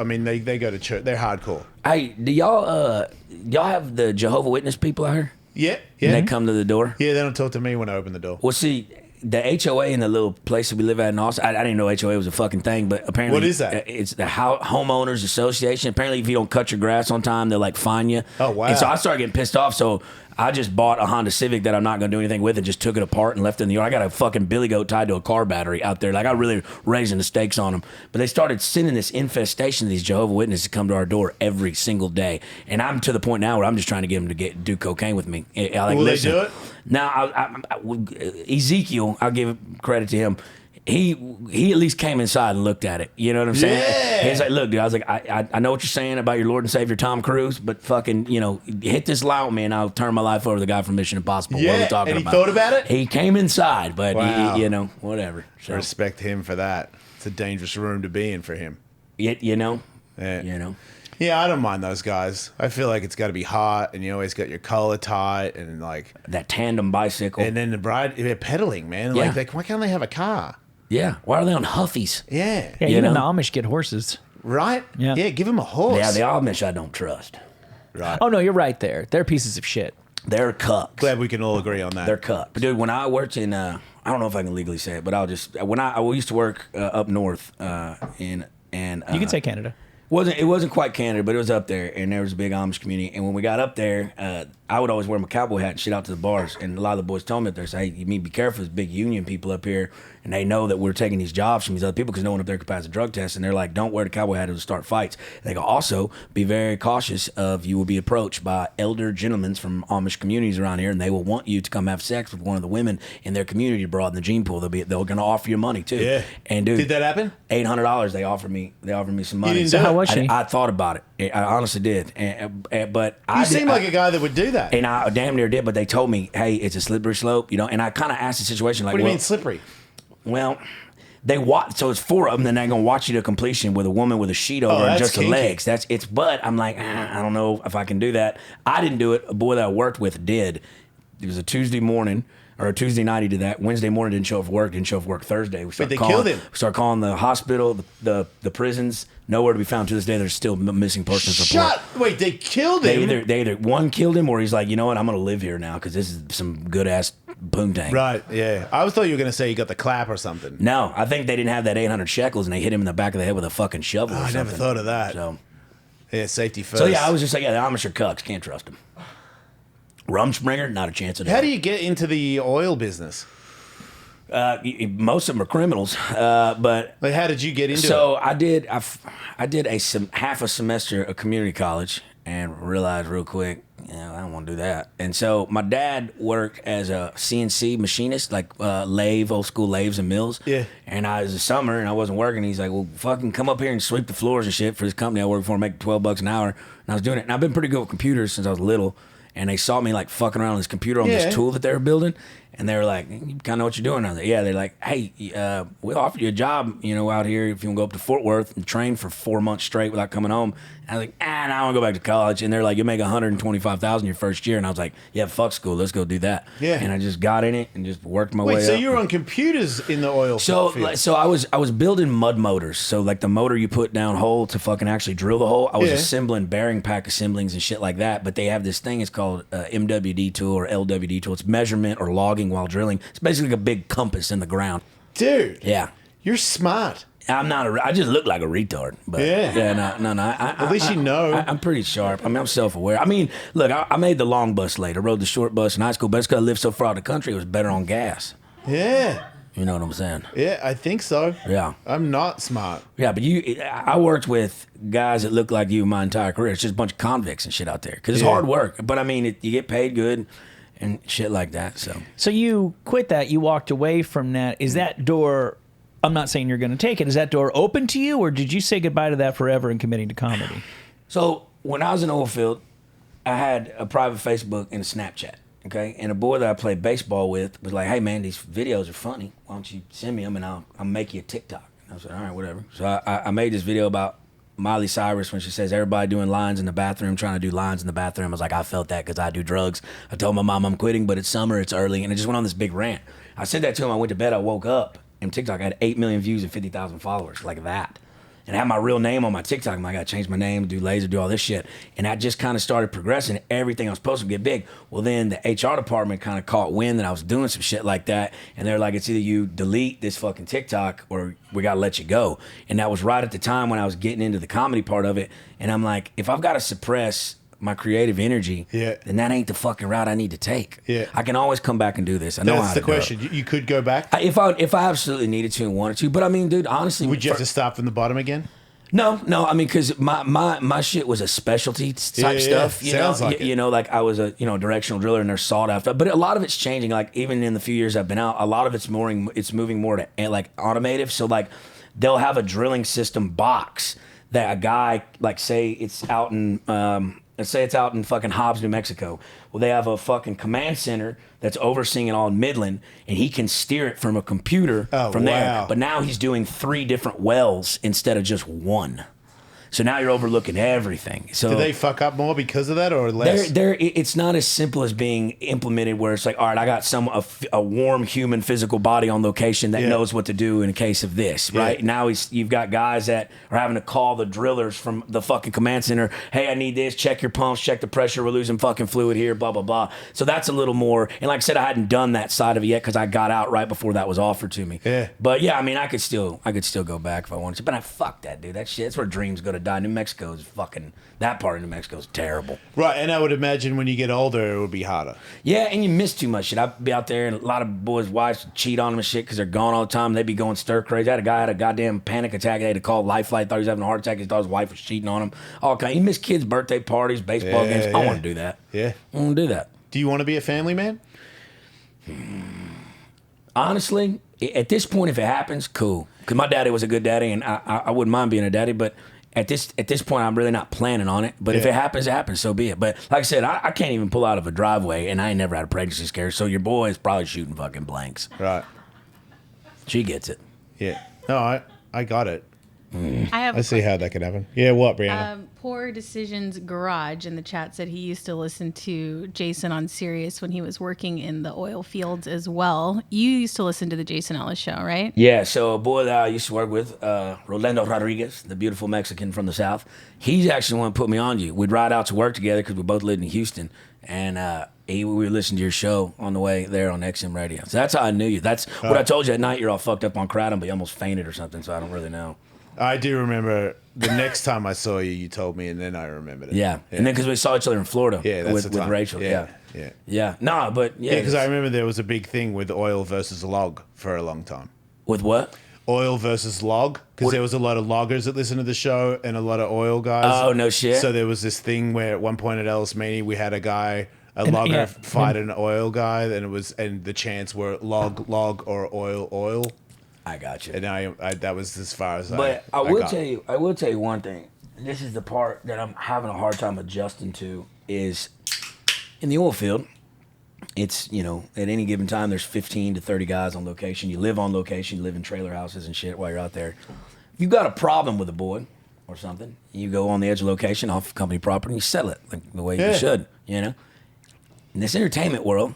They go to church. They're hardcore. Hey, do y'all have the Jehovah Witness people out here? Yeah. And they come to the door. Yeah, they don't talk to me when I open the door. Well, see, the HOA in the little place that we live at in Austin. I didn't know HOA was a fucking thing, but apparently, what is that? It's the Homeowners Association. Apparently, if you don't cut your grass on time, they'll fine you. Oh wow! And so I started getting pissed off. So I just bought a Honda Civic that I'm not going to do anything with and just took it apart and left it in the yard. I got a fucking billy goat tied to a car battery out there. Like, I really raising the stakes on them. But they started sending this infestation of these Jehovah's Witnesses to come to our door every single day. And I'm to the point now where I'm just trying to get them to do cocaine with me. Like, Will listen, they do it? Now, Ezekiel, I'll give credit to him. He at least came inside and looked at it. You know what I'm saying? Yeah. He's like, look, dude, I was like, I know what you're saying about your Lord and Savior Tom Cruise, but fucking, hit this lie with me and I'll turn my life over to the guy from Mission Impossible. What are we talking and he about? thought about it? He came inside, but Wow. whatever. So, Respect him for that. It's a dangerous room to be in for him. Yeah. Yeah, I don't mind those guys. I feel like it's got to be hot, and you always got your collar tight, and like That tandem bicycle. and then the bride, they're pedaling, man. Yeah. Like, why can't they have a car? Yeah. Why are they on Huffies? Yeah, Yeah, You even know? the Amish get horses. right. Yeah. Give them a horse. Yeah, the Amish I don't trust. right. Oh no, you're right there. They're pieces of shit. They're cucks. Glad we can all agree on that. They're cucks. But dude, when I worked in, I don't know if I can legally say it, but I'll just, when I used to work up north you You can say Canada. It wasn't quite Canada, but it was up there, and there was a big Amish community. And when we got up there, I would always wear my cowboy hat and shit out to the bars. And a lot of the boys told me up there, say, hey, you need to be careful. There's big union people up here, and they know that we're taking these jobs from these other people because no one up there could pass a drug test. And they're like, don't wear the cowboy hat; it'll start fights. They go, also be very cautious of you will be approached by elder gentlemen from Amish communities around here, and they will want you to come have sex with one of the women in their community abroad in the gene pool. They're going to offer you money too. Yeah. And dude, Did that happen? $800 they offered me some money. didn't So do how it. was she? I thought about it. I honestly did. But You seem like a guy that would do that. and I damn near did, but they told me, hey, it's a slippery slope, and I kind of asked the situation like, What do you well, mean slippery? well, they watch, so it's 4 of them, then they're gonna watch you to completion with a woman with a sheet over and that's just kinky. the legs. But I'm like, I don't know if I can do that. I didn't do it. A boy that I worked with did. It was a Tuesday morning. Or a Tuesday night he did that. Wednesday morning didn't show up for work. Didn't show up for work Thursday. We started they killed him. We started calling the hospital, the prisons. Nowhere to be found to this day. There's still missing persons report. Wait, they killed him? They either one killed him or he's like, you know what, I'm gonna live here now because this is some good ass poontang. Right, yeah. I thought you were going to say you got the clap or something. No, I think they didn't have that 800 shekels and they hit him in the back of the head with a fucking shovel. or I never something. thought of that. So Yeah, safety first. So yeah, I was just like, yeah, the Amish are cucks. Can't trust them. Rumspringer, not a chance at all. How do you get into the oil business? Most of them are criminals, but Like, how did you get into so it? I did half a semester of community college and realized real quick, I don't want to do that. And so my dad worked as a CNC machinist, like old school lathes and mills. Yeah. And I was a summer and I wasn't working. He's like, well, fucking come up here and sweep the floors and shit for this company I work for, make $12 an hour. And I was doing it. And I've been pretty good with computers since I was little. And they saw me like fucking around on this computer on Yeah. this tool that they were building. And they were like, you kind of know what you're doing. I was like, yeah. They're like, hey, we'll offer you a job, out here if you want to go up to Fort Worth and train for 4 months straight without coming home. And I was like, nah, I want to go back to college. And they're like, you'll make $125,000 your first year. And I was like, yeah, fuck school. Let's go do that. Yeah. And I just got in it and just worked my way Wait, so up. you were on computers in the oil field? So I was building mud motors. So like the motor you put down hole to fucking actually drill the hole. I was Yeah. assembling bearing pack assemblings and shit like that. But they have this thing. It's called MWD tool or LWD tool. It's measurement or logging while drilling. It's basically like a big compass in the ground. Dude, Yeah. you're smart. I'm not. I just look like a retard. But Yeah. no. At least you know. I'm pretty sharp. I mean, I'm self-aware. I mean, look, I made the long bus late. I rode the short bus in high school, but it's because I lived so far out of the country. It was better on gas. Yeah. You know what I'm saying? Yeah, I think so. Yeah. I'm not smart. Yeah, but I worked with guys that look like you my entire career. It's just a bunch of convicts and shit out there because it's Yeah. hard work. But I mean, you get paid good and shit like that. So you quit that. You walked away from that. Is that door? I'm not saying you're going to take it. Is that door open to you, or did you say goodbye to that forever and committing to comedy? So when I was in Oilfield, I had a private Facebook and a Snapchat. Okay, and a boy that I played baseball with was like, "Hey man, these videos are funny. Why don't you send me them and I'll make you a TikTok?" And I was like, "All right, whatever." So I made this video about Miley Cyrus when she says everybody doing lines in the bathroom, trying to do lines in the bathroom. I was like, I felt that because I do drugs. I told my mom I'm quitting, but it's summer, it's early, and it just went on this big rant. I said that to him. I went to bed. I woke up, and TikTok had 8 million views and 50,000 followers, like that. And I had my real name on my TikTok. I'm like, I got to change my name, do Lazer, do all this shit. And I just kind of started progressing. Everything I was supposed to get big. Well, then the HR department kind of caught wind that I was doing some shit like that. And they're like, it's either you delete this fucking TikTok or we got to let you go. And that was right at the time when I was getting into the comedy part of it. And I'm like, if I've got to suppress my creative energy, Yeah. then that ain't the fucking route I need to take. Yeah. I can always come back and do this. I know how That's to the do it. question. You could go back. If I absolutely needed to and wanted to, but I mean, dude, honestly, Would you have to start from the bottom again? No, I mean, because my shit was a specialty type Yeah, stuff. You sounds know, like it. you know, like I was a directional driller and they're sought after. But a lot of it's changing. Like even in the few years I've been out, a lot of it's moving more to like automotive. So like they'll have a drilling system box that a guy like say it's out in let's say it's out in fucking Hobbs, New Mexico. Well, they have a fucking command center that's overseeing it all in Midland, and he can steer it from a computer from there. wow. But now he's doing 3 different wells instead of just one. So now you're overlooking everything. So Do they fuck up more because of that or less? it's not as simple as being implemented where it's like, all right, I got a warm human physical body on location that Yeah. knows what to do in case of this, right? Yeah. Now you've got guys that are having to call the drillers from the fucking command center. Hey, I need this. Check your pumps. Check the pressure. We're losing fucking fluid here. Blah blah blah. So that's a little more. And like I said, I hadn't done that side of it yet because I got out right before that was offered to me. Yeah. But yeah, I mean, I could still go back if I wanted to. But fuck that, dude. That shit. That's where dreams go to die. New Mexico is fucking. That part of New Mexico is terrible. Right, and I would imagine when you get older, it would be harder. Yeah, and you miss too much shit. I'd be out there, and a lot of boys' wives cheat on them and shit because they're gone all the time. They'd be going stir crazy. I had a guy had a goddamn panic attack. They had to call Lifeline. Thought he was having a heart attack. He thought his wife was cheating on him. All kind. He missed kids' birthday parties, baseball Yeah, games. I yeah. want to do that. Yeah. I want to do that. Do you want to be a family man? Honestly, at this point, if it happens, cool. Because my daddy was a good daddy, and I wouldn't mind being a daddy. But at this point, I'm really not planning on it. But if Yeah. it happens, it happens. So be it. But like I said, I can't even pull out of a driveway, and I ain't never had a pregnancy scare. So your boy is probably shooting fucking blanks. Right. She gets it. Yeah. No, I got it. I have I see how that could happen. Yeah, what, Brianna? Poor Decisions Garage in the chat said he used to listen to Jason on Sirius when he was working in the oil fields as well. You used to listen to the Jason Ellis show, right? Yeah, so a boy that I used to work with, Rolando Rodriguez, the beautiful Mexican from the South, he's actually the one who put me on you. We'd ride out to work together because we both lived in Houston, and we were listening to your show on the way there on XM Radio. So that's how I knew you. That's what I told you at night. You're all fucked up on kratom, but you almost fainted or something, so I don't really know. I do remember the next time I saw you, you told me, and then I remembered it. Yeah, and then because we saw each other in Florida Yeah, that's the with time. Rachel. Yeah, Yeah. yeah. No, but yeah. Yeah, because I remember there was a big thing with oil versus log for a long time. With what? Oil versus log, because there was a lot of loggers that listened to the show and a lot of oil guys. Oh, no shit. So there was this thing where at one point at Ellis Meany, we had a logger fight an oil guy, and the chants were log or oil. I got you. And I that was as far as But I I will got. tell you, one thing. This is the part that I'm having a hard time adjusting to is in the oil field. It's, at any given time, there's 15 to 30 guys on location. You live on location. You live in trailer houses and shit while you're out there. If you've got a problem with a boy or something, you go on the edge of location off company property and you settle it like the way you should, In this entertainment world,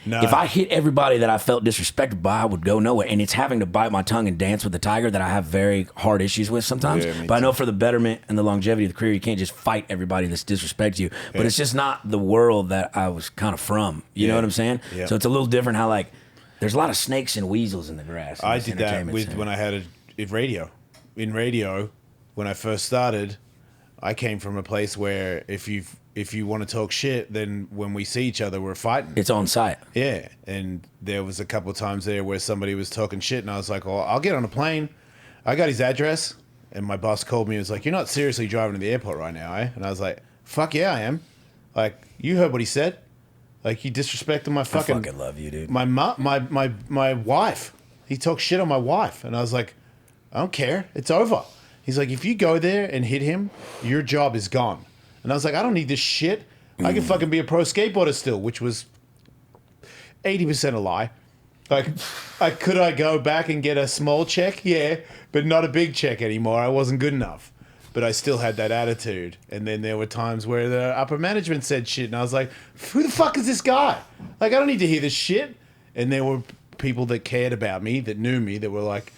No. if I hit everybody that I felt disrespected by, I would go nowhere. And it's having to bite my tongue and dance with the tiger that I have very hard issues with sometimes. Yeah, me but I know too. for the betterment and the longevity of the career, you can't just fight everybody that's disrespects you. But it's just not the world that I was kind of from. You know what I'm saying? Yeah. So it's a little different how, there's a lot of snakes and weasels in the grass. in I this did that entertainment with scene. when I had radio. In radio, when I first started, I came from a place where if you want to talk shit, then when we see each other, we're fighting. It's on site. Yeah, and there was a couple of times there where somebody was talking shit, and I was like, "Well, I'll get on a plane." I got his address, and my boss called me and was like, "You're not seriously driving to the airport right now, eh?" And I was like, "Fuck yeah, I am." Like, you heard what he said. Like, he disrespected my I fucking fucking love you, dude. my wife. He talked shit on my wife, and I was like, "I don't care. It's over." He's like, "If you go there and hit him, your job is gone." And I was like, "I don't need this shit. I can fucking be a pro skateboarder still," which was 80% a lie. Like, could I go back and get a small check? Yeah, but not a big check anymore. I wasn't good enough. But I still had that attitude. And then there were times where the upper management said shit, and I was like, "Who the fuck is this guy? Like, I don't need to hear this shit." And there were people that cared about me, that knew me, that were like,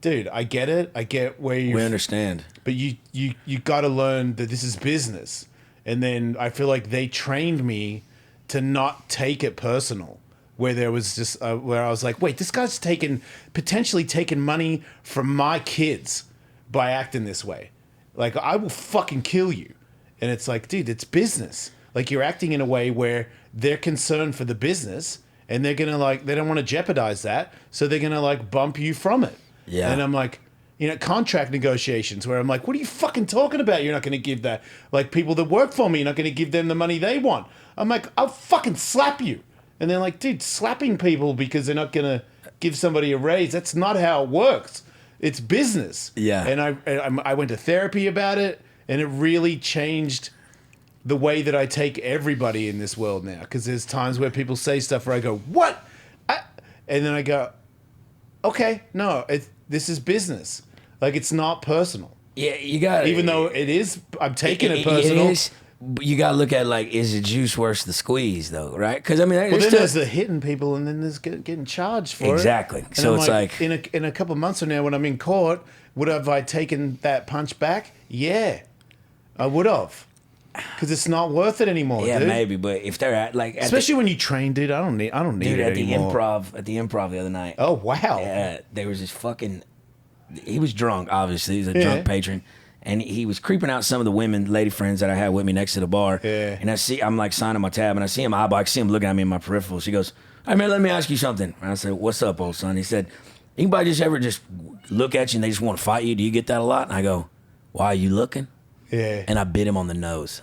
"Dude, I get it. I get where you." We understand. But you got to learn that this is business. And then I feel like they trained me to not take it personal. Where there was just where I was like, "Wait, this guy's potentially taking money from my kids by acting this way. Like, I will fucking kill you And it's like, dude, it's business. Like, you're acting in a way where they're concerned for the business, and they're gonna like, they don't want to jeopardize that, so they're gonna like bump you from it. Yeah. And I'm like, you know, contract negotiations where I'm like, what are you fucking talking about? You're not going to give that, like, people that work for me, you're not going to give them the money they want. I'm like, I'll fucking slap you. And they're like, dude, slapping people because they're not going to give somebody a raise, that's not how it works. It's business. Yeah. And I went to therapy about it, and it really changed the way that I take everybody in this world now. Because there's times where people say stuff where I go, what? And then I go, okay, no, this is business. Like, it's not personal. Yeah, you got Even though it is, I'm taking it personal. It is, but you got to look at, like, is the juice worth the squeeze, though, right? Because, I mean, Well, then there's the hitting people, and then there's getting charged for exactly. it. And So I'm it's like in a couple of months from now, when I'm in court, would have I taken that punch back? Yeah, I would have. Because it's not worth it anymore, yeah, dude. maybe. But if they're at, like, Especially when you train, dude. I don't need dude, it at the anymore. improv the other night. Oh, wow. Yeah, there was this fucking. He was drunk, obviously. He's a drunk patron. And he was creeping out some of the women, lady friends that I had with me next to the bar. Yeah. And I'm like signing my tab, and I see him eyeball. I see him looking at me in my peripheral. She goes, "Hey man, let me ask you something." And I said, "What's up, old son?" He said, "Anybody just ever just look at you and they just want to fight you? Do you get that a lot?" And I go, "Why are you looking?" Yeah. And I bit him on the nose.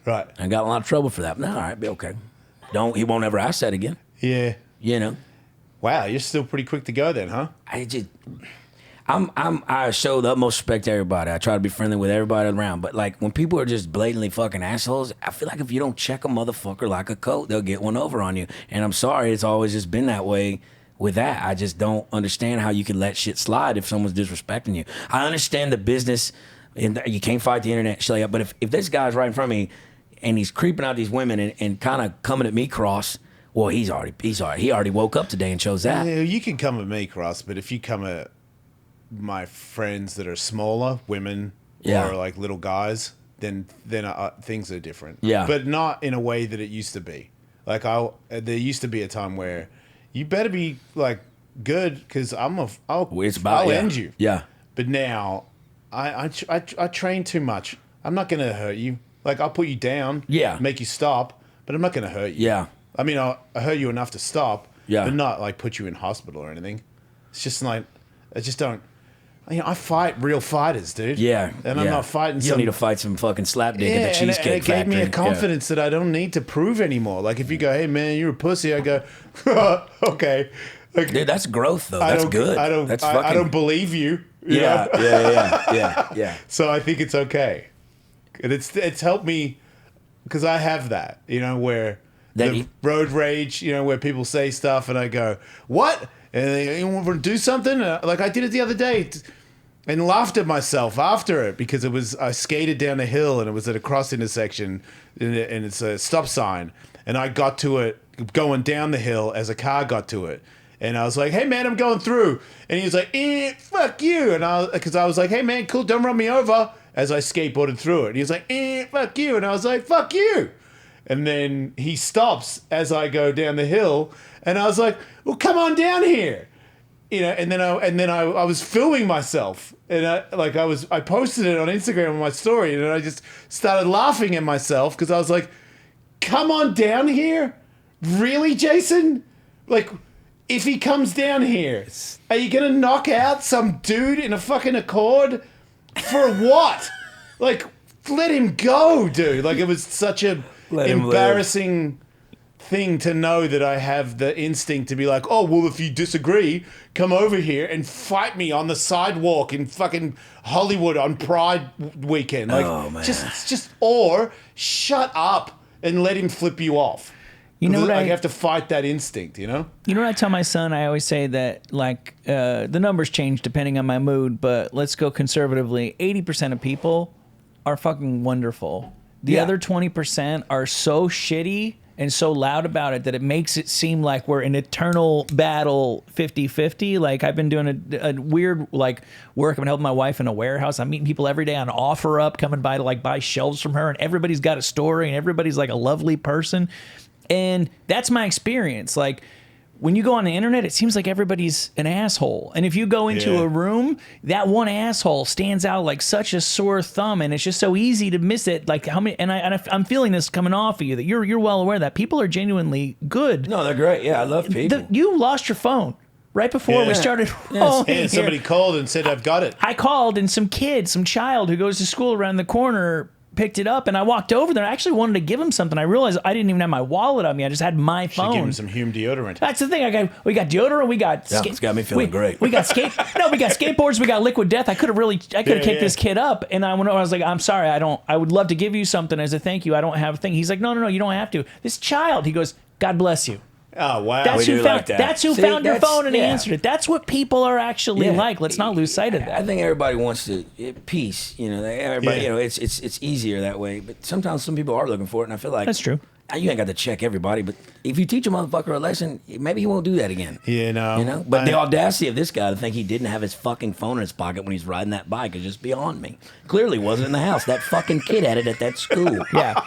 Right. I got in a lot of trouble for that. No, all right, be okay. He won't ever ask that again. Yeah. You know. Wow, you're still pretty quick to go then, huh? I show the utmost respect to everybody. I try to be friendly with everybody around. But like when people are just blatantly fucking assholes, I feel like if you don't check a motherfucker like a coat, they'll get one over on you. And I'm sorry, it's always just been that way with that. I just don't understand how you can let shit slide if someone's disrespecting you. I understand the business, and you can't fight the internet, shit like that. But if this guy's right in front of me and he's creeping out these women and kind of coming at me cross, well, he already woke up today and chose that. Yeah, you can come at me, Cross, but if you come at my friends that are smaller, women, Yeah. or like little guys, then things are different. Yeah. But not in a way that it used to be. Like there used to be a time where you better be like good because I'll end you. Yeah. But now I train too much. I'm not gonna hurt you. Like I'll put you down. Yeah. Make you stop, but I'm not gonna hurt you. Yeah. I mean, I'll hurt you enough to stop. Yeah. But not like put you in hospital or anything. It's just like I just don't. You know, I fight real fighters, dude. Yeah, and I'm yeah. not fighting. You don't need to fight some fucking slapdick at the Cheesecake and it gave me a Factory. confidence that I don't need to prove anymore. Like if you go, "Hey man, you're a pussy," I go, "Okay." Like, Dude, that's growth though. That's good. I don't believe you. you Yeah, know? yeah. So I think it's okay, and it's helped me because I have that, you know, where road rage, you know, where people say stuff and I go, "What?" And they, "You want to do something?" Like I did it the other day. And laughed at myself after it because I skated down a hill and it was at a cross intersection and it's a stop sign. And I got to it going down the hill as a car got to it. And I was like, "Hey man, I'm going through." And he was like, "Fuck you." And because I was like, "Hey man, cool, don't run me over," as I skateboarded through it. And he was like, "Fuck you." And I was like, "Fuck you." And then he stops as I go down the hill. And I was like, "Well, come on down here." You know, and then I was filming myself, and I posted it on Instagram on my story, and I just started laughing at myself because I was like, "Come on down here, really, Jason? Like, if he comes down here, are you gonna knock out some dude in a fucking Accord for what? Like, let him go, dude. Like, it was such a embarrassing thing to know that I have the instinct to be like, "Oh, well, if you disagree, come over here and fight me on the sidewalk in fucking Hollywood on Pride weekend." Like, oh, man. just, or shut up and let him flip you off. You know what I have to fight that instinct, you know? You know what I tell my son? I always say that, like, the numbers change depending on my mood, but let's go conservatively. 80% of people are fucking wonderful. The other 20% are so shitty and so loud about it that it makes it seem like we're in eternal battle 50-50. Like I've been doing a weird like work. I've been helping my wife in a warehouse. I'm meeting people every day on OfferUp, coming by to like buy shelves from her, and everybody's got a story and everybody's like a lovely person. And that's my experience. Like when you go on the internet, it seems like everybody's an asshole. And if you go into Yeah. a room, that one asshole stands out like such a sore thumb, and it's just so easy to miss it. Like how many? I'm feeling this coming off of you that you're well aware that people are genuinely good. No, they're great. Yeah, I love people. You lost your phone right before we Yeah. started. Yes. rolling And here. somebody called and said, I've got it. I called, and some child who goes to school around the corner picked it up, and I walked over there. I actually wanted to give him something. I realized I didn't even have my wallet on me. I just had my Should give phone. him some Hume deodorant. That's the thing. We got deodorant. We got. Yeah, it's got me feeling great. We got we got skateboards. We got liquid death. I could have kicked this kid up. And I was like, I'm sorry. I would love to give you something as a thank you. I don't have a thing. He's like, no, you don't have to. This child. He goes, God bless you. Oh, wow. That's We who do found. like that. That's who See, found your that's- phone and yeah. answered it. That's what people are actually Yeah. like. Let's not lose sight of that. I think everybody wants to peace. You know, everybody. Yeah. You know, it's easier that way. But sometimes some people are looking for it, and I feel like That's true. You ain't got to check everybody, but if you teach a motherfucker a lesson, maybe he won't do that again. Yeah, no. You know, but the audacity of this guy to think he didn't have his fucking phone in his pocket when he's riding that bike is just beyond me. Clearly wasn't in the house. That fucking kid had it at that school. Yeah.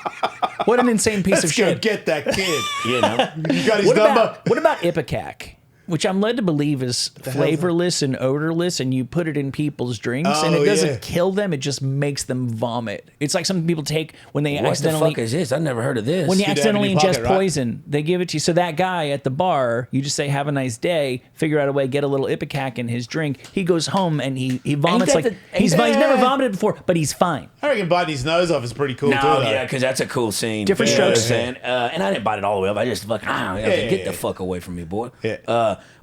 What an insane piece of Let's go shit. get that kid. You know, You got his What number. about Ipecac? Which I'm led to believe is flavorless and odorless, and you put it in people's drinks, and Oh, it doesn't yeah. kill them; it just makes them vomit. It's like some people take when they what the accidentally fuck is this? I've never heard of this. when you You'd have it in accidentally your ingest pocket, right? poison. They give it to you. So that guy at the bar, you just say "Have a nice day." Figure out a way, get a little Ipecac in his drink. He goes home and he vomits that like the- he's ain't that- never vomited before, but he's fine. I reckon biting his nose off is pretty cool, too, No, though. yeah, because that's a cool scene. Different You know what I'm strokes. saying? And I didn't bite it all the way up. I just fucking, get the fuck away from me, boy. Yeah.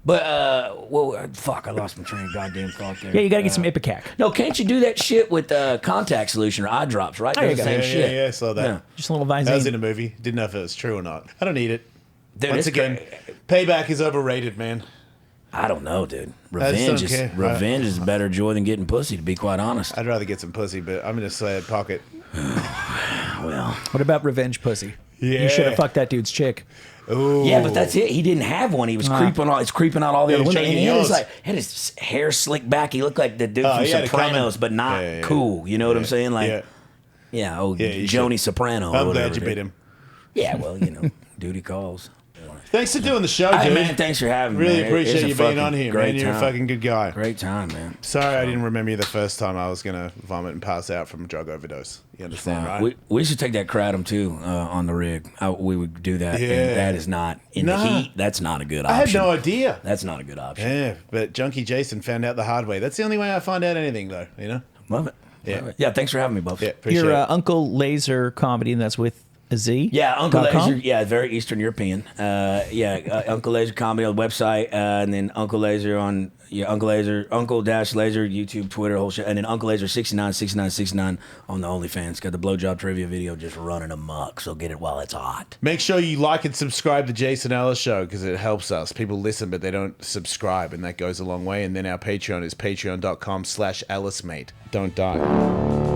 Fuck, I lost my train of goddamn thought there. Yeah, you got to get some Ipecac. No, can't you do that shit with contact solution or eye drops, right? There you They're the go. same Yeah, shit. yeah, I saw that. Yeah. Just a little That was in Visine. a movie. Didn't know if it was true or not. I don't need it. Dude, Once it's again, great. payback is overrated, man. I don't know, dude. I just Revenge don't is care. revenge is a better joy than getting pussy, to be quite honest. I'd rather get some pussy, but I'm in a sad pocket. Well, What about revenge pussy? Yeah. You should have fucked that dude's chick. Ooh. yeah, but that's it. He didn't have one. He was creeping out all the Yeah, other he's women. trying to And get he had his, yours. had his hair slicked back. He looked like the dude from he had it coming. Sopranos, but not Yeah, yeah, yeah. cool. You know what I'm saying? Like, Yeah. yeah, you Joni should. Soprano. or I'm whatever, glad you dude. beat him. Yeah, well, duty calls. Thanks for doing the show, Hey, dude. man, thanks for having me. Really man. appreciate It's a you being fucking on here, great man. You're a time. fucking good guy. Great time, man. Sorry I didn't remember you the first time I was going to vomit and pass out from a drug overdose. You understand, right? We should take that kratom too on the rig. We would do that. Yeah. And that is not in Nah. the heat. That's not a good I had option. no idea. That's not a good option. Yeah, but Junkie Jason found out the hard way. That's the only way I find out anything, though, you know? Love it. Yeah. Love it. Yeah. Thanks for having me, Buff. Yeah, appreciate Your it. Uncle Lazer comedy, and that's with a Z. Yeah, Uncle .com? Lazer. Yeah, very Eastern European. Uncle Lazer comedy on the website, and then Uncle Lazer on Uncle Dash Lazer YouTube, Twitter, whole shit, and then Uncle Lazer 69 on the OnlyFans. Got the blowjob trivia video just running amok. So get it while it's hot. Make sure you like and subscribe to Jason Ellis Show because it helps us. People listen, but they don't subscribe, and that goes a long way. And then our Patreon is patreon.com/EllisMate. Don't die.